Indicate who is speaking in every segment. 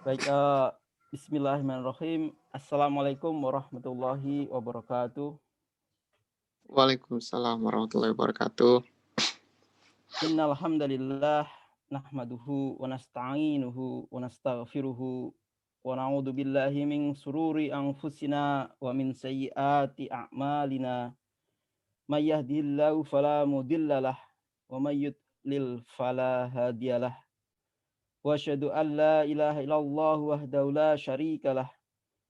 Speaker 1: Baik, bismillahirrahmanirrahim. Assalamualaikum warahmatullahi wabarakatuh.
Speaker 2: Waalaikumsalam warahmatullahi wabarakatuh.
Speaker 1: Innal hamdalillah nahmaduhu wa nasta'inuhu wa nastaghfiruhu wa na'udzu billahi min sururi anfusina wa min sayyiati a'malina. May yahdihillahu fala mudhillalah wa may yudlil fala hadiyalah. Wa asyhadu an la ilaha illallah wahdahu la syarikalah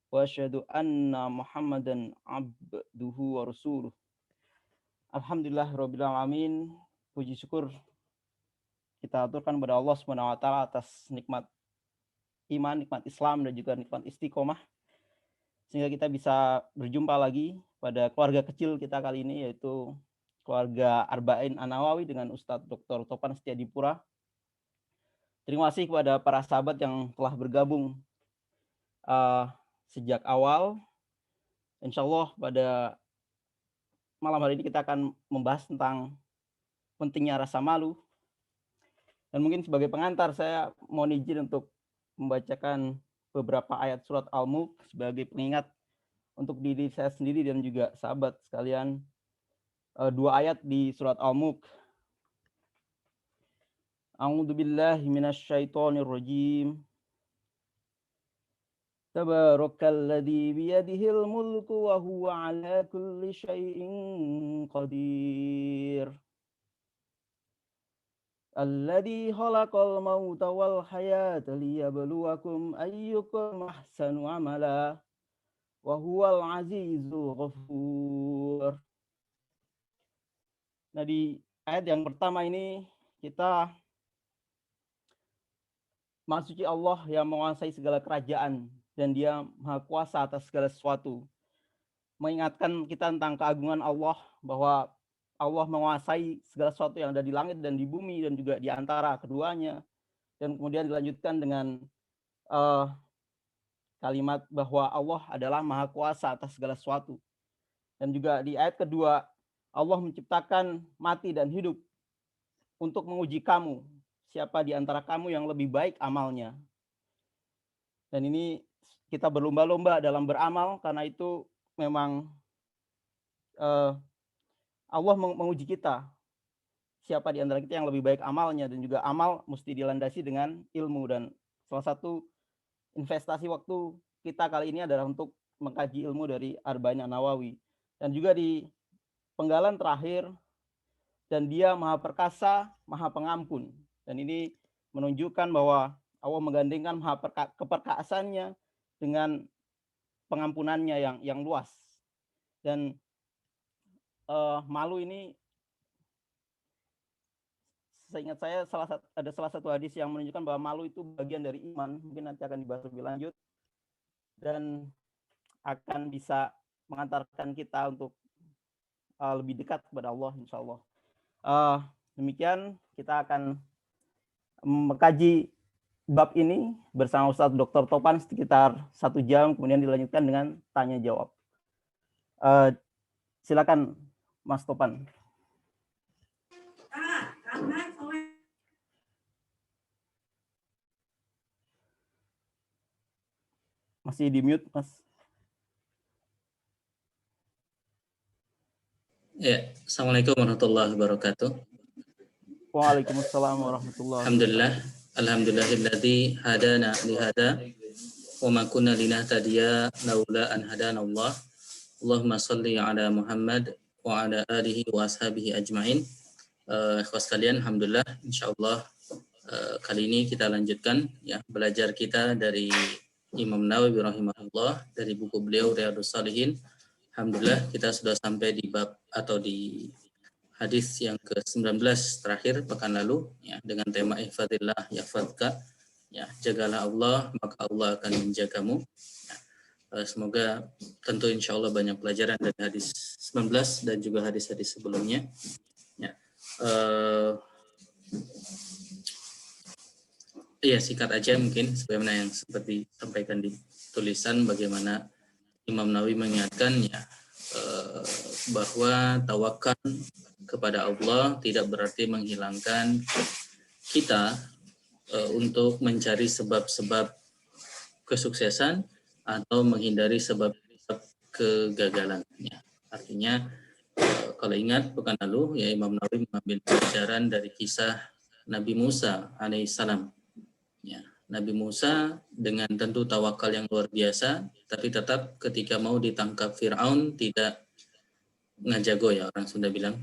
Speaker 1: wa asyhadu anna Muhammadan abduhu wa rasuluh. Alhamdulillah rabbil alamin. Puji syukur kita aturkan kepada Allah Subhanahu wa taala atas nikmat iman, nikmat Islam dan juga nikmat istiqomah sehingga kita bisa berjumpa lagi pada keluarga kecil kita kali ini, yaitu keluarga Arba'in An-Nawawi dengan Ustadz Dr. Topan Setiadipura. Terima kasih kepada para sahabat yang telah bergabung sejak awal. Insya Allah pada malam hari ini kita akan membahas tentang pentingnya rasa malu. Dan mungkin sebagai pengantar saya mohon izin untuk membacakan beberapa ayat surat Al-Mulk sebagai pengingat untuk diri saya sendiri dan juga sahabat sekalian. Dua ayat di surat Al-Mulk. A'udzu billahi minasyaitonir rajim. Tabarakalladzi biyadihil mulku wa huwa ala kulli syai'in qadir. Alladzi khalaqal mauta wal hayata liyabluwakum ayyukum ahsanu amala wa huwal azizul ghafur. Nah, di ayat yang pertama ini kita masuki Allah yang menguasai segala kerajaan dan Dia Maha Kuasa atas segala sesuatu. Mengingatkan kita tentang keagungan Allah, bahwa Allah menguasai segala sesuatu yang ada di langit dan di bumi dan juga di antara keduanya. Dan kemudian dilanjutkan dengan kalimat bahwa Allah adalah Maha Kuasa atas segala sesuatu. Dan juga di ayat kedua, Allah menciptakan mati dan hidup untuk menguji kamu, siapa di antara kamu yang lebih baik amalnya. Dan ini kita berlomba-lomba dalam beramal, karena itu memang Allah menguji kita, siapa di antara kita yang lebih baik amalnya. Dan juga amal mesti dilandasi dengan ilmu. Dan salah satu investasi waktu kita kali ini adalah untuk mengkaji ilmu dari Arba'in An-Nawawi. Dan juga di penggalan terakhir, dan Dia Maha Perkasa, Maha Pengampun. Dan ini menunjukkan bahwa Allah menggandengkan maha keperkasaannya dengan pengampunannya yang luas. Dan malu ini, seingat saya ada salah satu hadis yang menunjukkan bahwa malu itu bagian dari iman. Mungkin nanti akan dibahas lebih lanjut dan akan bisa mengantarkan kita untuk lebih dekat kepada Allah, insya Allah. Demikian kita akan mengkaji bab ini bersama Ustadz Dr. Topan sekitar 1 jam, kemudian dilanjutkan dengan tanya jawab. Silakan Mas Topan. Masih di mute, Mas.
Speaker 3: Ya, Assalamualaikum warahmatullahi wabarakatuh.
Speaker 1: Waalaikumsalam warahmatullahi
Speaker 3: Alhamdulillah, alhamdulillahilladzi hadana li hada wa ma kunna linahtadiya laula an hadanallah. Allahumma shalli ala Muhammad wa ala alihi wa ashabihi ajmain. Ikhwas sekalian, alhamdulillah, insyaallah kali ini kita lanjutkan ya belajar kita dari Imam Nawawi rahimahullah dari buku beliau Riyadhus Shalihin. Alhamdulillah kita sudah sampai di bab atau di hadis yang ke-19 terakhir pekan lalu ya, dengan tema ihfadillah yahfadka, ya, jagalah Allah maka Allah akan menjagamu. Ya, semoga tentu insya Allah banyak pelajaran dari hadis 19 dan juga hadis-hadis sebelumnya. Ya, ya singkat aja mungkin sebagaimana yang seperti disampaikan di tulisan, bagaimana Imam Nawawi mengingatkan ya bahwa tawakal kepada Allah tidak berarti menghilangkan kita untuk mencari sebab-sebab kesuksesan atau menghindari sebab kegagalan. Ya. Artinya kalau ingat pekan lalu ya Imam Nawawi mengambil pelajaran dari kisah Nabi Musa alaihissalam. Ya, Nabi Musa dengan tentu tawakal yang luar biasa, tapi tetap ketika mau ditangkap Fir'aun tidak ngajago ya orang Sunda bilang,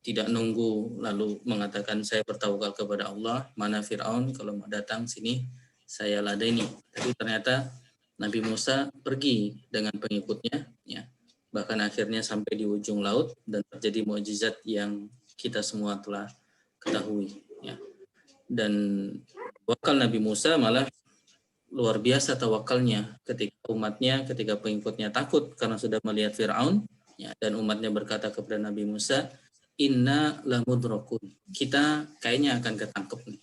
Speaker 3: tidak nunggu lalu mengatakan saya bertawakal kepada Allah, mana Fir'aun kalau mau datang sini saya ladeni. Tapi ternyata Nabi Musa pergi dengan pengikutnya, ya. Bahkan akhirnya sampai di ujung laut dan terjadi mukjizat yang kita semua telah ketahui, ya. Dan tawakal Nabi Musa malah luar biasa tawakalnya ketika umatnya, ketika pengikutnya takut karena sudah melihat Fir'aun, ya, dan umatnya berkata kepada Nabi Musa, inna lamudrakun, kita kayaknya akan ketangkep nih.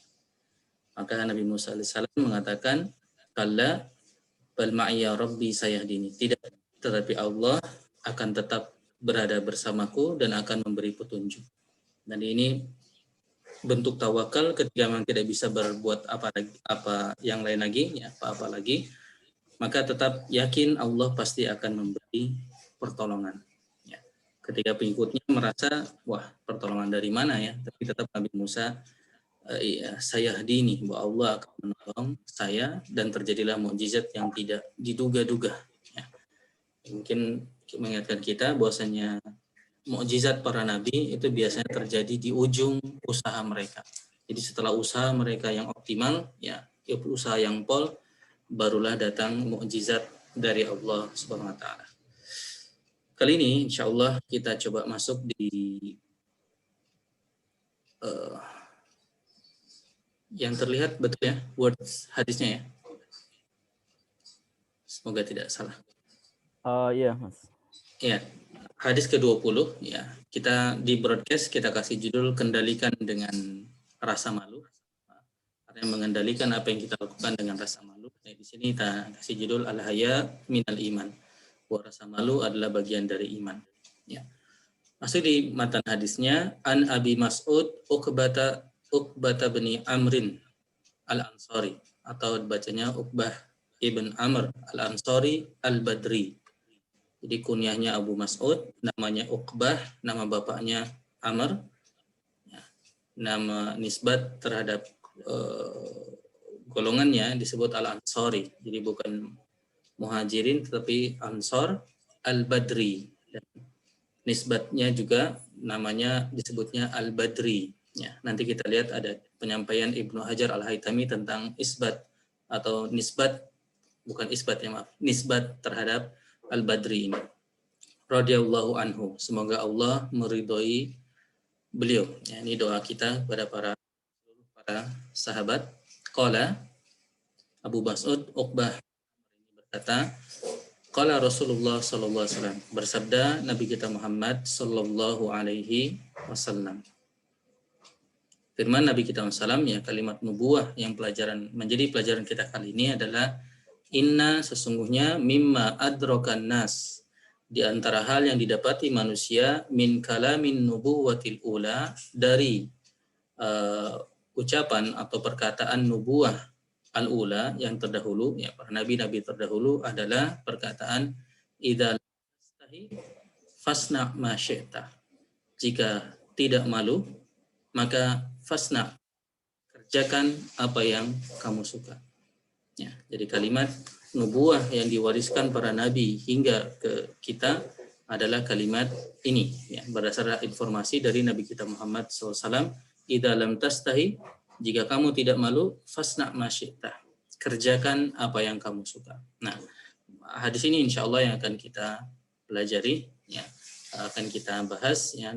Speaker 3: Maka Nabi Musa alaihissalam mengatakan, kalla bal ma'iya rabbi sayahdini, tidak, tetapi Allah akan tetap berada bersamaku dan akan memberi petunjuk. Dan ini bentuk tawakal ketika memang tidak bisa berbuat apa yang lain lagi, ya, apa lagi, maka tetap yakin Allah pasti akan memberi pertolongan. Ya. Ketika pengikutnya merasa wah pertolongan dari mana ya, tapi tetap Nabi Musa saya dini bahwa Allah akan menolong saya dan terjadilah mukjizat yang tidak diduga-duga. Ya. Mungkin mengingatkan kita bahwasanya mukjizat para nabi itu biasanya terjadi di ujung usaha mereka. Jadi setelah usaha mereka yang optimal, ya usaha yang pol, barulah datang mukjizat dari Allah Subhanahu wa taala. Kali ini insya Allah kita coba masuk di yang terlihat betul ya, words hadisnya ya. Semoga tidak salah.
Speaker 1: Iya, Mas.
Speaker 3: Ya, hadis ke-20 ya. Kita di broadcast kita kasih judul kendalikan dengan rasa malu. Artinya mengendalikan apa yang kita lakukan dengan rasa malu. Nah, di sini kita kasih judul al-haya minal iman. Bahwa rasa malu adalah bagian dari iman. Ya. Masuk di matan hadisnya an Abi Mas'ud Uqbata bin Amrin al-Ansari, atau bacanya Uqbah ibn Amr al-Ansari al-Badri. Jadi kunyahnya Abu Mas'ud, namanya Uqbah, nama bapaknya Amr, ya, nama nisbat terhadap golongannya disebut al-Ansari. Jadi bukan muhajirin tetapi Ansar al-Badri. Dan nisbatnya juga namanya disebutnya al-Badri. Ya, nanti kita lihat ada penyampaian Ibnu Hajar al-Haytami tentang isbat atau nisbat, bukan isbat ya maaf, nisbat terhadap al-Badri ini. Radhiyallahu anhu, semoga Allah meridhoi beliau. Ya, ini doa kita kepada para sahabat. Qala Abu Mas'ud Uqbah berkata, qala Rasulullah sallallahu alaihi wasallam, bersabda Nabi kita Muhammad sallallahu alaihi wasallam. Firman Nabi kita SAW, ya, kalimat nubuwah yang menjadi pelajaran kita kali ini adalah inna, sesungguhnya, mimma adrokan nas, di antara hal yang didapati manusia, min kalamin nubuwatil ula, dari ucapan atau perkataan nubuwah al-ula yang terdahulu, ya, para nabi-nabi terdahulu adalah perkataan idza tastahi fasna ma syi'ta, jika tidak malu maka fasna, kerjakan apa yang kamu suka. Ya, jadi kalimat nubuwah yang diwariskan para nabi hingga ke kita adalah kalimat ini, ya, berdasarkan informasi dari Nabi kita Muhammad SAW. Idza lam tastahi, jika kamu tidak malu, fasna ma syi'ta, kerjakan apa yang kamu suka. Nah, hadis ini insya Allah yang akan kita pelajari, ya, akan kita bahas, ya,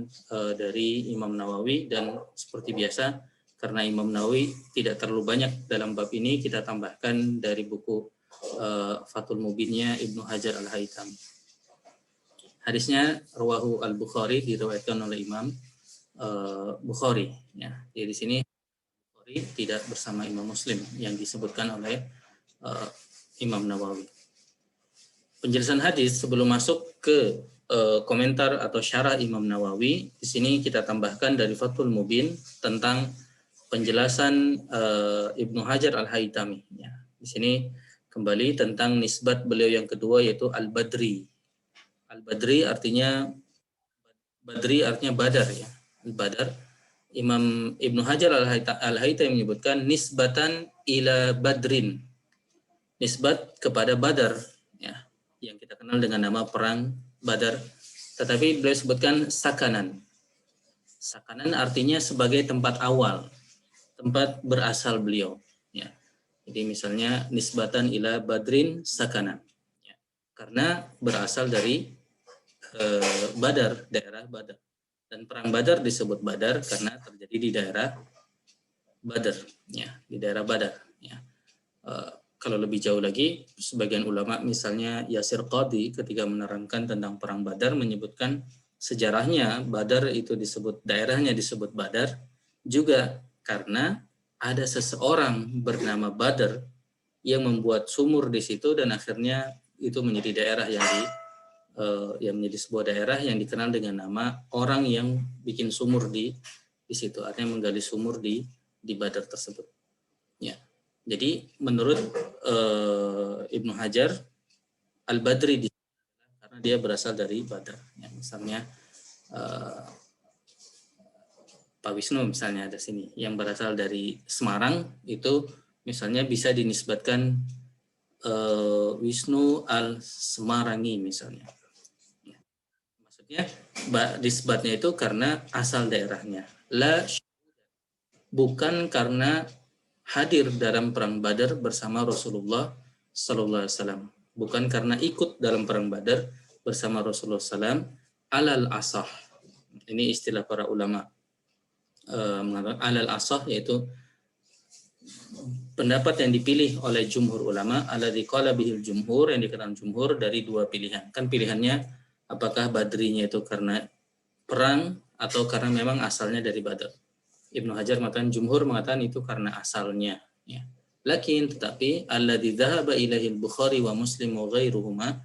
Speaker 3: dari Imam Nawawi, dan seperti biasa karena Imam Nawawi tidak terlalu banyak dalam bab ini, kita tambahkan dari buku Fathul Mubinnya Ibnu Hajar al-Haytami. Hadisnya rawahu al-Bukhari, diriwayatkan oleh Imam Bukhari, ya. Jadi di sini Bukhari tidak bersama Imam Muslim yang disebutkan oleh Imam Nawawi. Penjelasan hadis sebelum masuk ke komentar atau syarah Imam Nawawi, di sini kita tambahkan dari Fathul Mubin tentang penjelasan Ibnu Hajar al-Haytami. Ya. Di sini kembali tentang nisbat beliau yang kedua yaitu Al-Badri. Al-Badri artinya Badar ya. Al-Badar. Imam Ibnu Hajar Al-Haythami menyebutkan nisbatan ila Badrin. Nisbat kepada Badar ya, yang kita kenal dengan nama perang Badar. Tetapi beliau sebutkan sakanan. Sakanan artinya sebagai tempat awal, tempat berasal beliau ya. Jadi misalnya nisbatan ila Badrin sakanan ya. Karena berasal dari Badar, daerah Badar. Dan perang Badar disebut Badar karena terjadi di daerah Badar ya, di daerah Badar ya. Kalau lebih jauh lagi, sebagian ulama misalnya Yasir Qadhi ketika menerangkan tentang perang Badar menyebutkan sejarahnya Badar itu disebut, daerahnya disebut Badar juga karena ada seseorang bernama Badar yang membuat sumur di situ dan akhirnya itu menjadi daerah yang menjadi sebuah daerah yang dikenal dengan nama orang yang bikin sumur di situ, artinya menggali sumur di Badar tersebut. Ya. Jadi menurut Ibnu Hajar Al-Badri karena dia berasal dari Badar. Ya, misalnya Pak Wisnu misalnya ada sini yang berasal dari Semarang itu misalnya bisa dinisbatkan Wisnu Al-Semarangi misalnya. Ya. Maksudnya nisbatnya itu karena asal daerahnya. Bukan karena hadir dalam perang Badar bersama Rasulullah Sallallahu Alaihi Wasallam, bukan karena ikut dalam perang Badar bersama Rasulullah SAW. Alal asah, ini istilah para ulama mengatakan alal asah, yaitu pendapat yang dipilih oleh jumhur ulama, alladzi qala bihil jumhur, yang dikatakan jumhur dari dua pilihan. Kan pilihannya apakah Badrinya itu karena perang atau karena memang asalnya dari Badar. Ibnu Hajar mengatakan, jumhur mengatakan itu karena asalnya ya. Tetapi alladzi dzahaba ilaihi al-Bukhari wa Muslim wa ghairuhuma,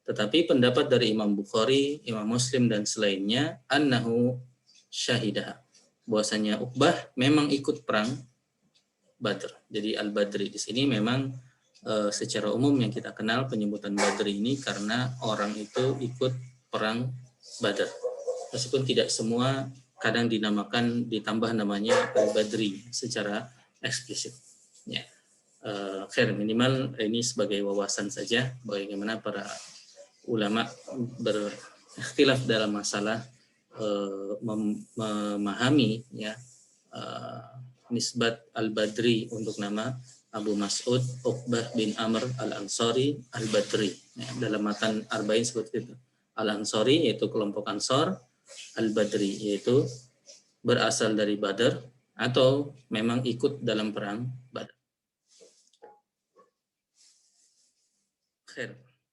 Speaker 3: tetapi pendapat dari Imam Bukhari, Imam Muslim dan selainnya, annahu syahidah, bahwasanya Uqbah memang ikut perang Badr. Jadi Al-Badri di sini memang secara umum yang kita kenal penyebutan Badri ini karena orang itu ikut perang Badr. Meskipun tidak semua, kadang dinamakan, ditambah namanya Al-Badri secara eksplisit. Ya, minimal ini sebagai wawasan saja bagaimana para ulama berikhtilaf dalam masalah memahami ya nisbat Al-Badri untuk nama Abu Mas'ud Uqbah bin Amr Al-Ansari Al-Badri. Ya, dalam matan Arba'in seperti itu. Al-Ansari yaitu kelompok Ansor, Al-Badri yaitu berasal dari Badar atau memang ikut dalam perang Badar.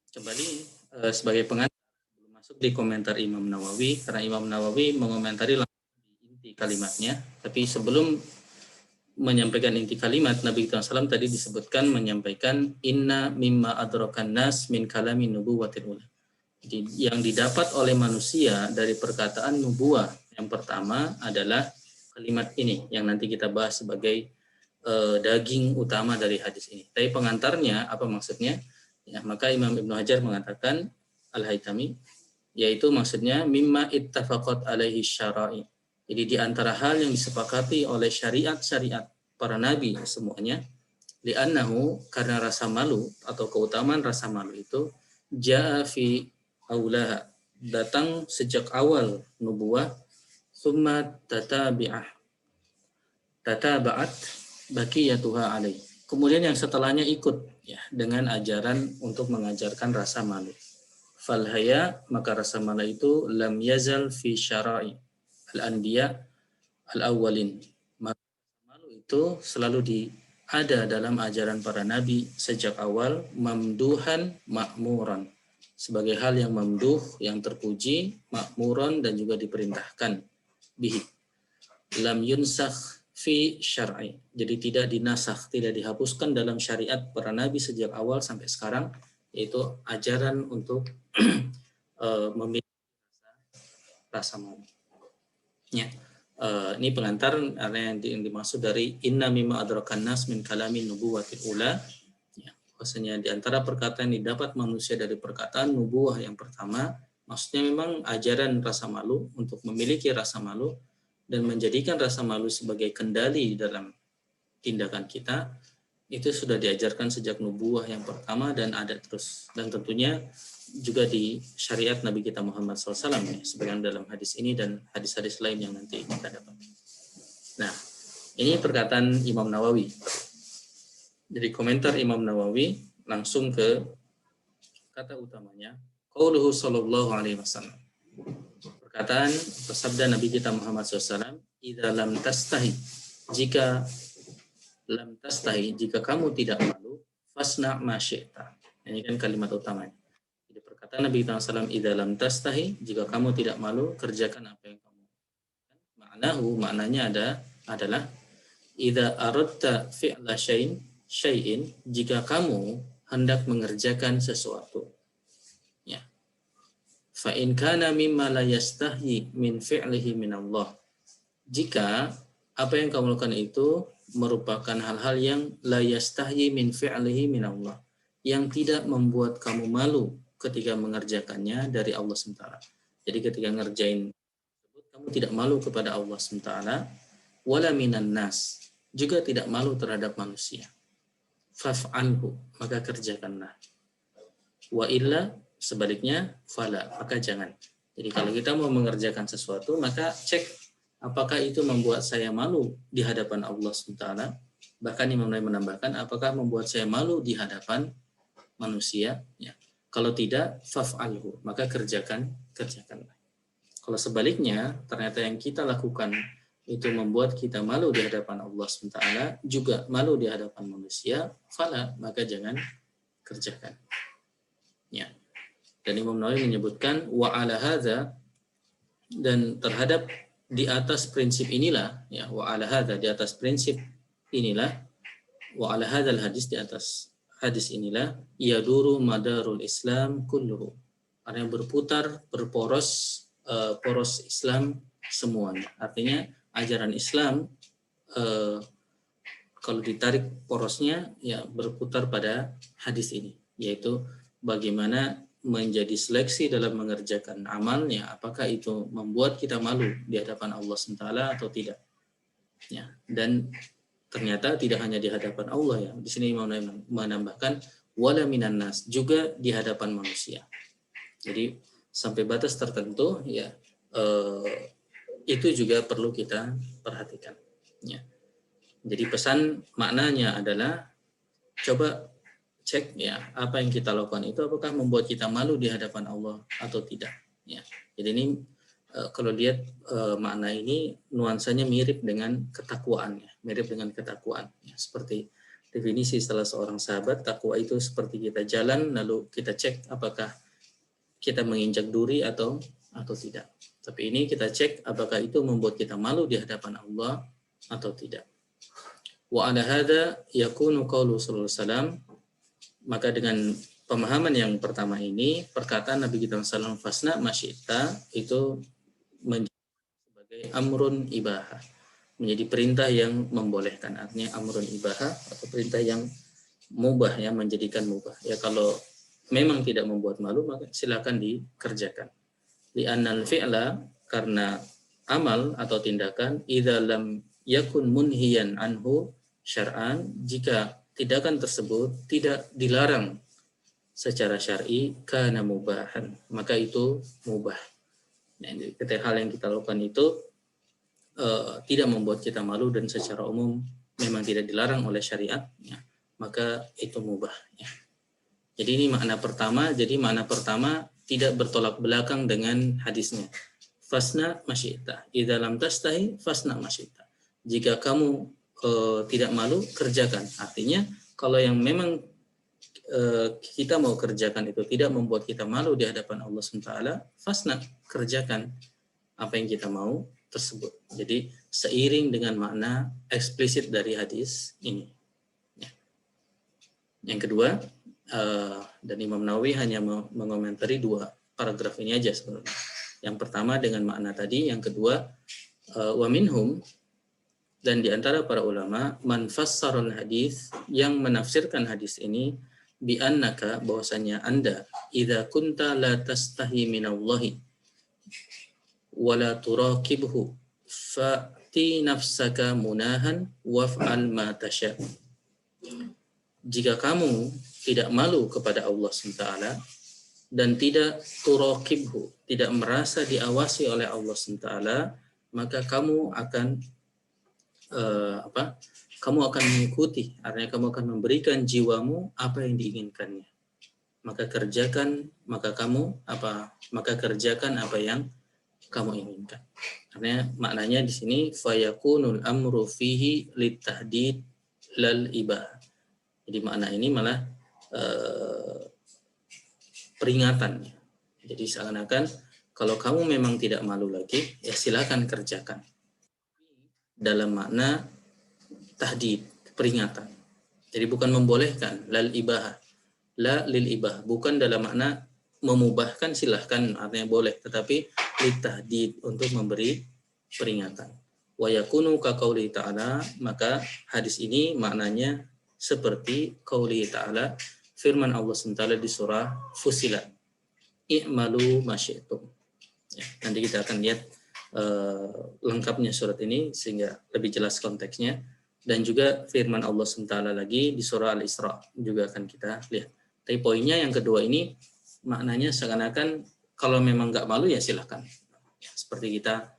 Speaker 3: Kembali sebagai pengantar belum masuk di komentar Imam Nawawi, karena Imam Nawawi mengomentari langsung di inti kalimatnya. Tapi sebelum menyampaikan inti kalimat, Nabi SAW tadi disebutkan menyampaikan inna mimma adrakan nas min kalami nubuwatil ula. Jadi yang didapat oleh manusia dari perkataan nubuah yang pertama adalah kalimat ini yang nanti kita bahas sebagai daging utama dari hadis ini. Tapi pengantarnya apa maksudnya? Ya, maka Imam Ibnu Hajar mengatakan Al-Haythami, yaitu maksudnya mimma ittafaqat alaihi syara'i. Jadi di antara hal yang disepakati oleh syariat-syariat para nabi semuanya, li'annahu, karena rasa malu atau keutamaan rasa malu itu ja'a fi aulaha, datang sejak awal nubuah, summa tataba'at baqiyatuha alaih. Kemudian yang setelahnya ikut ya dengan ajaran untuk mengajarkan rasa malu. Falhaya, maka rasa malu itu lam yazal fi syara'i al-anbiya al-awwalin. Maka malu itu selalu ada dalam ajaran para nabi sejak awal, mamduhan ma'muran, sebagai hal yang mamduh, yang terpuji, ma'muran, dan juga diperintahkan bihi. Lam yunsakh fi syar'i, jadi tidak dinasakh, tidak dihapuskan dalam syariat para nabi sejak awal sampai sekarang, yaitu ajaran untuk memiliki rasa malu. Ya. Ini pengantar yang dimaksud dari inna mimma adrakan nas min kalamin nubuwatil ula. Ya. Bahwasanya di antara perkataan yang didapat manusia dari perkataan nubuwah yang pertama, maksudnya memang ajaran rasa malu, untuk memiliki rasa malu dan menjadikan rasa malu sebagai kendali dalam tindakan kita, itu sudah diajarkan sejak nubuwah yang pertama dan ada terus. Dan tentunya juga di syariat Nabi kita Muhammad SAW ya, sebagian dalam hadis ini dan hadis-hadis lain yang nanti kita dapat. Nah, ini perkataan Imam Nawawi. Jadi komentar Imam Nawawi langsung ke kata utamanya, qauluhu sallallahu alaihi wasallam. Perkataan bersabda Nabi kita Muhammad SAW, idza lam tastahi, jika lam tastahi, jika kamu tidak malu, fasna ma syi'ta. Ini kan kalimat utamanya. Jadi perkataan Nabi kita SAW, idza lam tastahi, jika kamu tidak malu, kerjakan apa yang kamu ma'nahu, maknanya adalah idza aradta fi'la syai'in, jika kamu hendak mengerjakan sesuatu, ya, fa in kana mimma la yastahi min fi'lihi min Allah, jika apa yang kamu lakukan itu merupakan hal-hal yang la yastahi min fi'lihi min Allah, yang tidak membuat kamu malu ketika mengerjakannya dari Allah SWT. Jadi ketika ngerjain kamu tidak malu kepada Allah SWT, wala minan nas, juga tidak malu terhadap manusia, faf'alhu, maka kerjakanlah. Wa illa, sebaliknya, fala, maka jangan. Jadi kalau kita mau mengerjakan sesuatu, maka cek apakah itu membuat saya malu di hadapan Allah SWT. Bahkan Imam Nawawi menambahkan, apakah membuat saya malu di hadapan manusia? Ya. Kalau tidak, faf'alhu, maka kerjakanlah. Kalau sebaliknya, ternyata yang kita lakukan itu membuat kita malu di hadapan Allah SWT, juga malu di hadapan manusia, fala, maka jangan kerjakan. Ya. Dan Imam Nawawi menyebutkan wa ala hadza, dan terhadap di atas prinsip inilah, ya, wa ala hadza, di atas prinsip inilah, wa ala hadzal hadis, di atas hadis inilah, yaduru madarul Islam kulluhu, artinya berputar, berporos, poros Islam semuanya. Artinya ajaran Islam kalau ditarik porosnya ya berputar pada hadis ini, yaitu bagaimana menjadi seleksi dalam mengerjakan amalnya, apakah itu membuat kita malu di hadapan Allah SWT atau tidak. Ya, dan ternyata tidak hanya di hadapan Allah, ya. Di sini Imam menambahkan wala minan nas, juga di hadapan manusia. Jadi sampai batas tertentu ya itu juga perlu kita perhatikan. Ya. Jadi pesan maknanya adalah coba cek ya apa yang kita lakukan itu apakah membuat kita malu di hadapan Allah atau tidak. Ya. Jadi ini kalau lihat makna ini nuansanya mirip dengan ketakwaan, ya. Mirip dengan ketakwaan. Ya. Seperti definisi salah seorang sahabat, takwa itu seperti kita jalan lalu kita cek apakah kita menginjak duri atau tidak. Tapi ini kita cek apakah itu membuat kita malu di hadapan Allah atau tidak. Wa ala hadza yakunu qaulu sallallahu alaihi wasallam, maka dengan pemahaman yang pertama ini, perkataan Nabi kita sallallahu alaihi wasallam fasna masyita itu menjadi sebagai amrun ibahah, menjadi perintah yang membolehkan, artinya amrun ibahah atau perintah yang mubah, ya, menjadikan mubah. Ya kalau memang tidak membuat malu maka silakan dikerjakan. Li'annal fi'la, karena amal atau tindakan, idza lam yakun munhiyan anhu syar'an, jika tindakan tersebut tidak dilarang secara syar'i, kana mubahan, maka itu mubah. Nah, ketika hal yang kita lakukan itu tidak membuat kita malu dan secara umum memang tidak dilarang oleh syariat, ya, maka itu mubah. Ya. Jadi ini makna pertama. Jadi makna pertama tidak bertolak belakang dengan hadisnya. Fasna masyita. Idza lam tastahi fasna masyita. Jika kamu tidak malu, kerjakan. Artinya kalau yang memang kita mau kerjakan itu tidak membuat kita malu di hadapan Allah SWT, fasna, kerjakan apa yang kita mau tersebut. Jadi seiring dengan makna eksplisit dari hadis ini. Ya. Yang kedua, dan Imam Nawawi hanya mengomentari 2 paragraf ini aja sebenarnya. Yang pertama dengan makna tadi, yang kedua wa minhum, dan di antara para ulama man fassaral hadis, yang menafsirkan hadis ini bi annaka bahwasanya Anda idza kunta la tastahi minallahi wa la turaqibhu fa'ti nafsaka munahan waf'al ma tasha. Jika kamu tidak malu kepada Allah SWT dan tidak turaqibhu, tidak merasa diawasi oleh Allah SWT, maka kamu akan kamu akan mengikuti, artinya kamu akan memberikan jiwamu apa yang diinginkannya. Maka kerjakan apa yang kamu inginkan. Artinya maknanya di sini fayakunul amru fihi litahdid lal ibah. Jadi makna ini malah peringatan. Jadi seakan-akan kalau kamu memang tidak malu lagi, ya silakan kerjakan. Dalam makna tahdid, peringatan. Jadi bukan membolehkan, lal ibah, la lil ibah, bukan dalam makna memubahkan, silahkan artinya boleh, tetapi litahdid, untuk memberi peringatan. Wa yakunu ka qauli ta'ala, maka hadis ini maknanya seperti qauli ta'ala, firman Allah SWT di surah Fussilat, i'malu ma syi'tum. Ya, nanti kita akan lihat lengkapnya surat ini sehingga lebih jelas konteksnya, dan juga firman Allah SWT lagi di surah Al-Isra juga akan kita lihat. Tapi poinnya yang kedua ini maknanya seakan-akan kalau memang nggak malu ya silahkan. Ya, seperti kita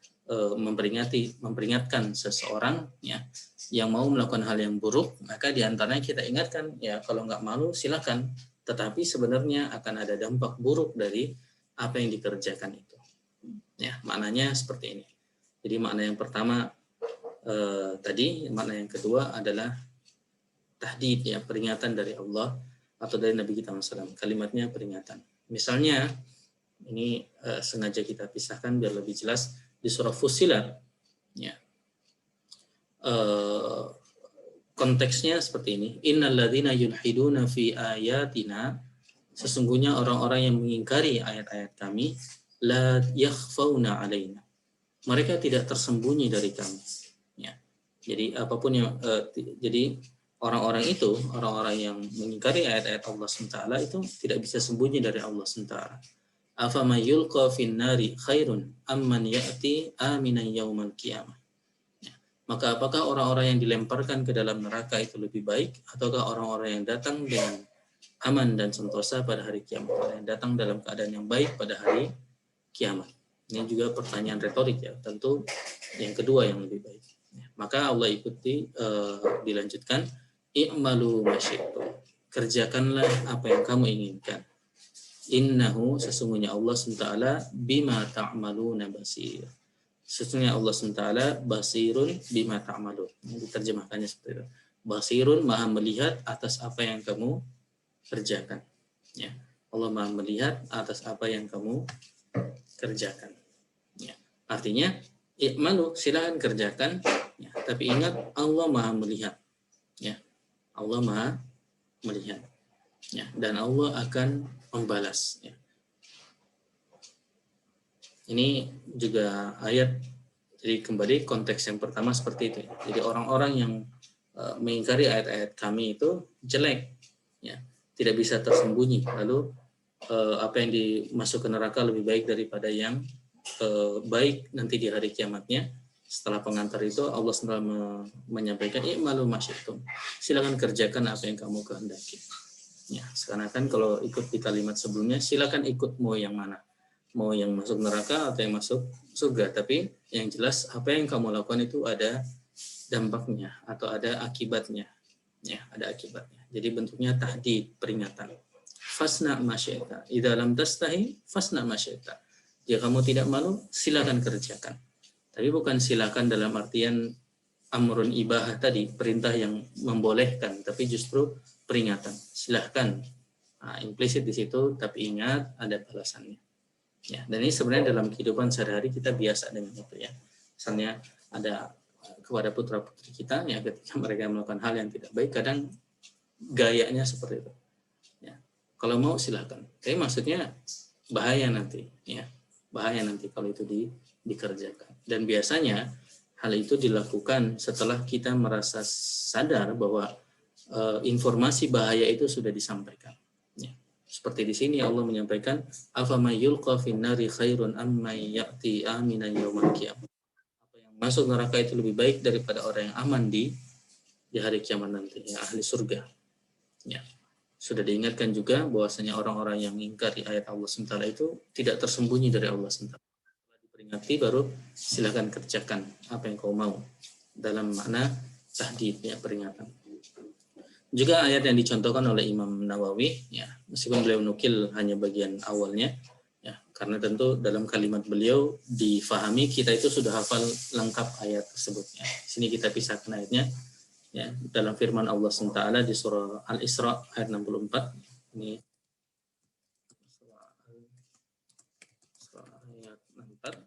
Speaker 3: memperingatkan seseorang ya yang mau melakukan hal yang buruk, maka diantaranya kita ingatkan ya kalau nggak malu silahkan, tetapi sebenarnya akan ada dampak buruk dari apa yang dikerjakan itu. Ya, maknanya seperti ini. Jadi makna yang pertama tadi, makna yang kedua adalah tahdid, ya, peringatan dari Allah atau dari Nabi kita SAW. Kalimatnya peringatan. Misalnya ini sengaja kita pisahkan biar lebih jelas di surah Fussilat. Ya. Konteksnya seperti ini. Innalladzina yulhiduna fi ayatina, sesungguhnya orang-orang yang mengingkari ayat-ayat kami, la yakhfauna alaina, mereka tidak tersembunyi dari kami. Ya. Jadi apapun yang jadi orang-orang itu, orang-orang yang mengingkari ayat-ayat Allah SWT itu tidak bisa sembunyi dari Allah SWT. Afama yulqa fin nari khairun amman ya'ti aminan yaumal qiyamah. Ya. Maka apakah orang-orang yang dilemparkan ke dalam neraka itu lebih baik, ataukah orang-orang yang datang dengan aman dan sentosa pada hari kiamat, yang datang dalam keadaan yang baik pada hari kiamat? Ini juga pertanyaan retorik ya, tentu yang kedua yang lebih baik. Ya. Maka Allah ikuti dilanjutkan, i'malu masyi'tum, kerjakanlah apa yang kamu inginkan. Innahu, sesungguhnya Allah SWT bima ta'maluna basir. Sesungguhnya Allah SWT basirun bima ta'malun. Diterjemahkannya seperti itu. Basirun, maha melihat atas apa yang kamu kerjakan. Ya. Allah maha melihat atas apa yang kamu kerjakan. Ya. Artinya, i'malu, silakan kerjakan. Ya. Tapi ingat, Allah maha melihat. Ya. Allah maha melihat. Ya. Dan Allah akan membalas. Ya. Ini juga ayat, jadi kembali konteks yang pertama seperti itu. Jadi orang-orang yang mengingkari ayat-ayat kami itu jelek, ya, tidak bisa tersembunyi. Lalu apa yang dimasuk ke neraka lebih baik daripada yang baik nanti di hari kiamatnya. Setelah pengantar itu Allah SWT menyampaikan, i'malu masyi'tum, silakan kerjakan apa yang kamu kehendaki. Ya, sekarang kan kalau ikut di kalimat sebelumnya, silakan ikut mau yang mana, mau yang masuk neraka atau yang masuk surga. Tapi yang jelas apa yang kamu lakukan itu ada dampaknya atau ada akibatnya. Ya, ada akibatnya. Jadi bentuknya tahdid, peringatan. Fasna masyi'ta, idza lam tastahi fasna masyi'ta. Jika kamu tidak malu, silakan kerjakan. Tapi bukan silakan dalam artian amrun ibahah tadi, perintah yang membolehkan, tapi justru peringatan. Silahkan. Nah, implisit di situ, tapi ingat ada balasannya. Ya, dan ini sebenarnya dalam kehidupan sehari-hari kita biasa dengan itu ya. Misalnya ada kepada putra-putri kita ya, ketika mereka melakukan hal yang tidak baik, kadang gayanya seperti itu. Ya. Kalau mau silahkan. Tapi maksudnya bahaya nanti, ya. Bahaya nanti kalau itu dikerjakan. Dan biasanya hal itu dilakukan setelah kita merasa sadar bahwa informasi bahaya itu sudah disampaikan. Ya. Seperti di sini Allah menyampaikan, "Afamay yulqa finnari khairun ammay ya'ti aminan yaumal qiyamah." Apa yang masuk neraka itu lebih baik daripada orang yang aman di hari kiamat nanti, ya, ahli surga. Ya. Sudah diingatkan juga bahwasanya orang-orang yang ingkari ayat Allah SWT itu tidak tersembunyi dari Allah SWT. Setelah diperingati baru silakan kerjakan apa yang kau mau, dalam makna tahdid, ya, peringatan. Juga ayat yang dicontohkan oleh Imam Nawawi, ya, meskipun beliau nukil hanya bagian awalnya, ya, karena tentu dalam kalimat beliau difahami kita itu sudah hafal lengkap ayat tersebut. Ya. Sini kita pisahkan ayatnya. Ya, dalam firman Allah SWT di surah Al-Isra ayat 64, ini surah ayat 64,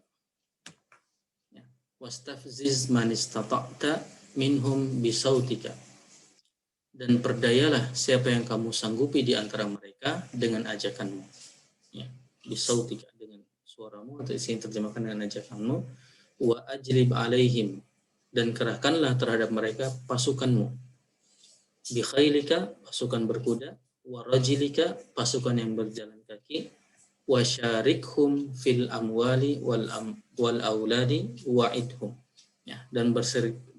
Speaker 3: ya, wastafziz man istata'ta minhum bisautika, dan perdayalah siapa yang kamu sanggupi di antara mereka dengan ajakanmu, ya, bisautika, dengan suaramu, atau isi terjemahkan dengan ajakanmu, wa ajlib alaihim, dan kerahkanlah terhadap mereka pasukanmu, bi khailika, pasukan berkuda, wa rajilika, pasukan yang berjalan kaki, wa syarikhum fil amwali wal auladi wa'idhum, ya, dan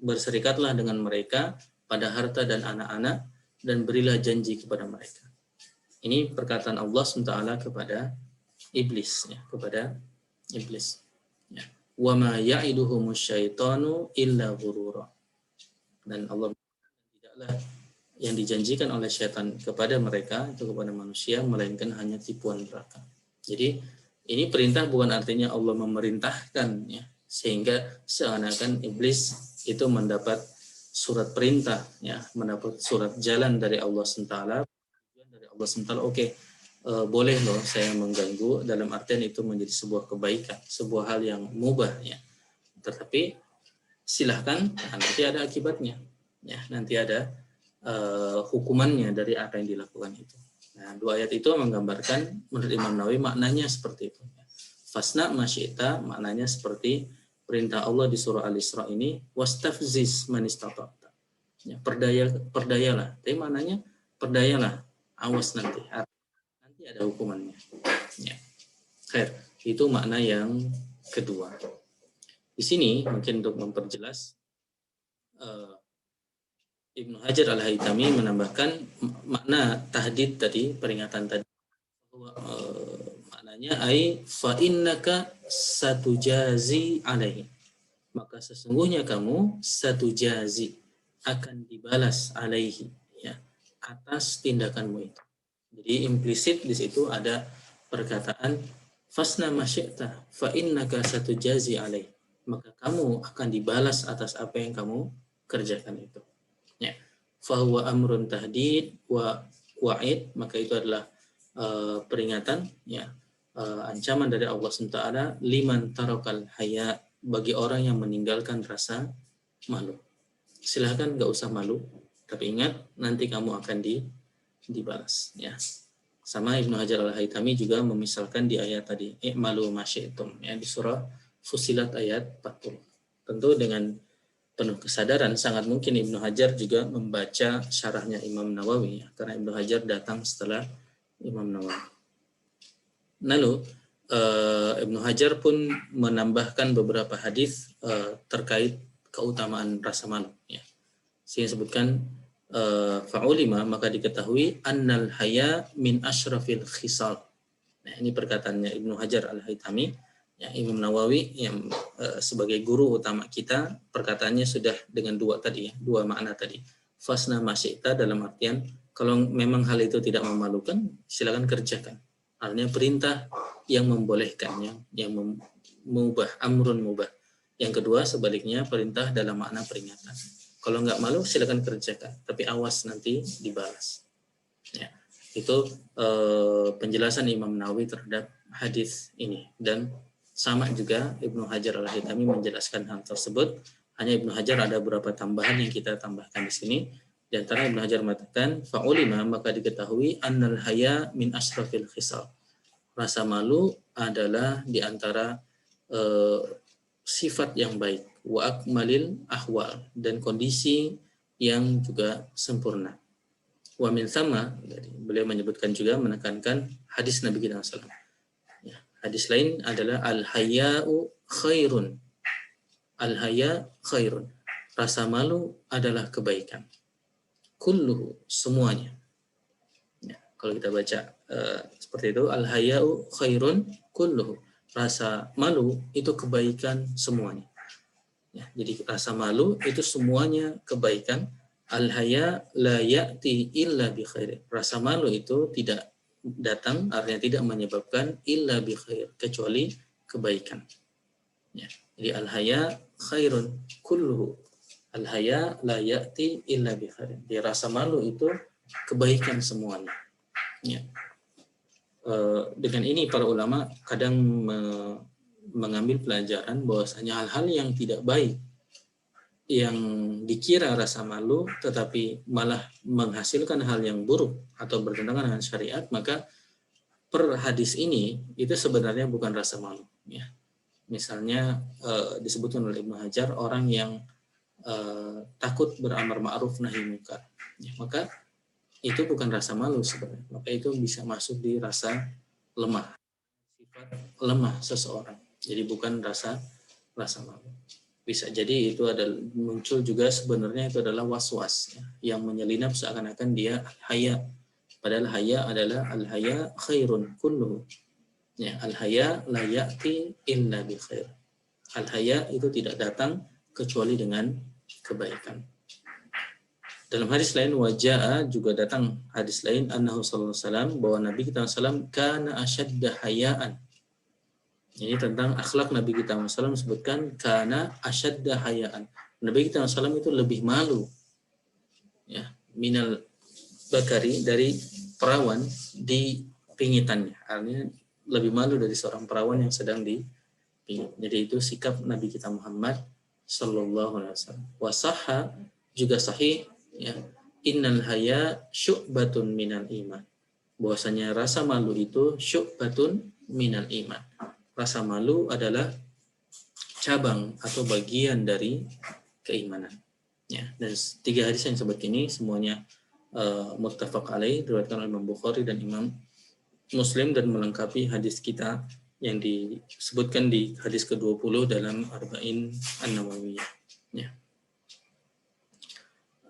Speaker 3: berserikatlah dengan mereka pada harta dan anak-anak, dan berilah janji kepada mereka. Ini perkataan Allah SWT kepada iblis, ya, kepada iblis. Ya. Wa ma ya'iduhumus syaitanu illa ghurura. Dan Allah tidaklah yang dijanjikan oleh syaitan kepada mereka, itu kepada manusia, melainkan hanya tipuan belaka. Jadi ini perintah bukan artinya Allah memerintahkan, ya, sehingga seakan-akan iblis itu mendapat surat perintah, ya, mendapat surat jalan dari Allah SWT. Dari Allah SWT, oke, boleh loh saya mengganggu, dalam artian itu menjadi sebuah kebaikan, sebuah hal yang mubah, ya. Tetapi silahkan, nanti ada akibatnya, ya, nanti ada hukumannya dari apa yang dilakukan itu. Nah, dua ayat itu menggambarkan menurut Imam Nawawi maknanya seperti itu. Fasna masyita maknanya seperti perintah Allah di surah Al-Isra ini, wastafziz man istata'ta. Ya, perdayalah. Tapi maknanya perdayalah, awas nanti ada hukumannya. Ya. Khair, itu makna yang kedua. Di sini mungkin untuk memperjelas, Ibnu Hajar Al-Haytami menambahkan makna tahdid tadi, peringatan tadi, maknanya ai fa innaka satujazi alaihi, maka sesungguhnya kamu satujazi, akan dibalas alaihi, ya, atas tindakanmu itu. Jadi implisit di situ ada perkataan fasna masyi'ta fa innaka satujazi alaihi, maka kamu akan dibalas atas apa yang kamu kerjakan itu. Ya, fahuwa amrun tahdid wa wa'id, maka itu adalah peringatan, ya, ancaman dari Allah SWT, liman tarakal haya, bagi orang yang meninggalkan rasa malu. Silahkan gak usah malu, tapi ingat nanti kamu akan dibalas, ya. Sama Ibnu Hajar Al-Haytami juga memisalkan di ayat tadi, i'malu ma syi'tum, ya, di surah Fussilat ayat 40. Tentu dengan penuh kesadaran, sangat mungkin Ibnu Hajar juga membaca syarahnya Imam Nawawi, ya, karena Ibnu Hajar datang setelah Imam Nawawi. Lalu Ibnu Hajar pun menambahkan beberapa hadis terkait keutamaan rasa malu, ya. Saya sebutkan fa'ulima, maka diketahui annal haya min asyrafil khisal. Nah, ini perkataannya Ibnu Hajar Al-Haytami. Ya, Imam Nawawi yang sebagai guru utama kita, perkataannya sudah dengan dua tadi, ya, dua makna tadi. Fasna masyita, dalam artian kalau memang hal itu tidak memalukan, silakan kerjakan. Artinya perintah yang membolehkannya, yang mubah, amrun mubah. Yang kedua sebaliknya, perintah dalam makna peringatan. Kalau nggak malu silakan kerjakan, tapi awas nanti dibalas. Ya, itu penjelasan Imam Nawawi terhadap hadis ini. Dan sama juga Ibnu Hajar Al-Haytami menjelaskan hal tersebut. Hanya Ibnu Hajar ada beberapa tambahan yang kita tambahkan di sini. Di antara Ibnu Hajar mengatakan fa'ulima, maka diketahui annal haya min asrafil khisal. Rasa malu adalah di antara sifat yang baik, wa akmalil ahwal, dan kondisi yang juga sempurna. Wa min sama, beliau menyebutkan juga menekankan hadis Nabi kita SAW. Ya, hadis lain adalah al-haya'u khairun. Al-haya khairun. Rasa malu adalah kebaikan. Kulluhu, semuanya. Ya, kalau kita baca seperti itu, al-haya'u khairun kulluhu. Rasa malu itu kebaikan semuanya. Ya, jadi rasa malu itu semuanya kebaikan. Al-haya la ya'ti illa bi khair. Rasa malu itu tidak datang, artinya tidak menyebabkan illa bi khair, kecuali kebaikan. Ya. Jadi al-haya khairun kulluhu. Al-haya la ya'ti illa bi khair. Jadi rasa malu itu kebaikan semuanya. Ya. Dengan ini para ulama kadang mengambil pelajaran bahwasanya hal-hal yang tidak baik yang dikira rasa malu tetapi malah menghasilkan hal yang buruk atau bertentangan dengan syariat, maka per hadis ini itu sebenarnya bukan rasa malu, ya. Misalnya disebutkan oleh Ibnu Hajar orang yang takut beramar ma'ruf nahi munkar, ya, maka itu bukan rasa malu sebenarnya, maka itu bisa masuk di rasa lemah, sifat lemah seseorang. Jadi bukan rasa malu. Bisa jadi itu adalah muncul juga sebenarnya itu adalah was-was, ya, yang menyelinap seakan-akan dia haya, padahal haya adalah al-haya khairun kulluhu, ya. Al-haya la ya'ti illa bi khair. Al-haya itu tidak datang kecuali dengan kebaikan. Dalam hadis lain wajah juga datang hadis lain annahu sallallahu alaihi wasallam, bahwa Nabi kita sallallahu kana asyadda hayaan. Ini tentang akhlak Nabi kita SAW sebutkan kana asyadda hayaan. Nabi kita SAW itu lebih malu, ya, minal bakari, dari perawan di pingitannya. Artinya lebih malu dari seorang perawan yang sedang dipingit. Jadi itu sikap Nabi kita Muhammad sallallahu alaihi wasallam. Wasahha juga sahih, ya, innal haya syu'batun minal iman. Bahwasanya rasa malu itu syu'batun minal iman. Rasa malu adalah cabang atau bagian dari keimanan. Ya, dan 3 hadis yang disebut ini semuanya muttafaq alaih, diriwayatkan oleh Imam Bukhari dan Imam Muslim, dan melengkapi hadis kita yang disebutkan di hadis ke-20 dalam Arba'in An-Nawawiyah. Ya.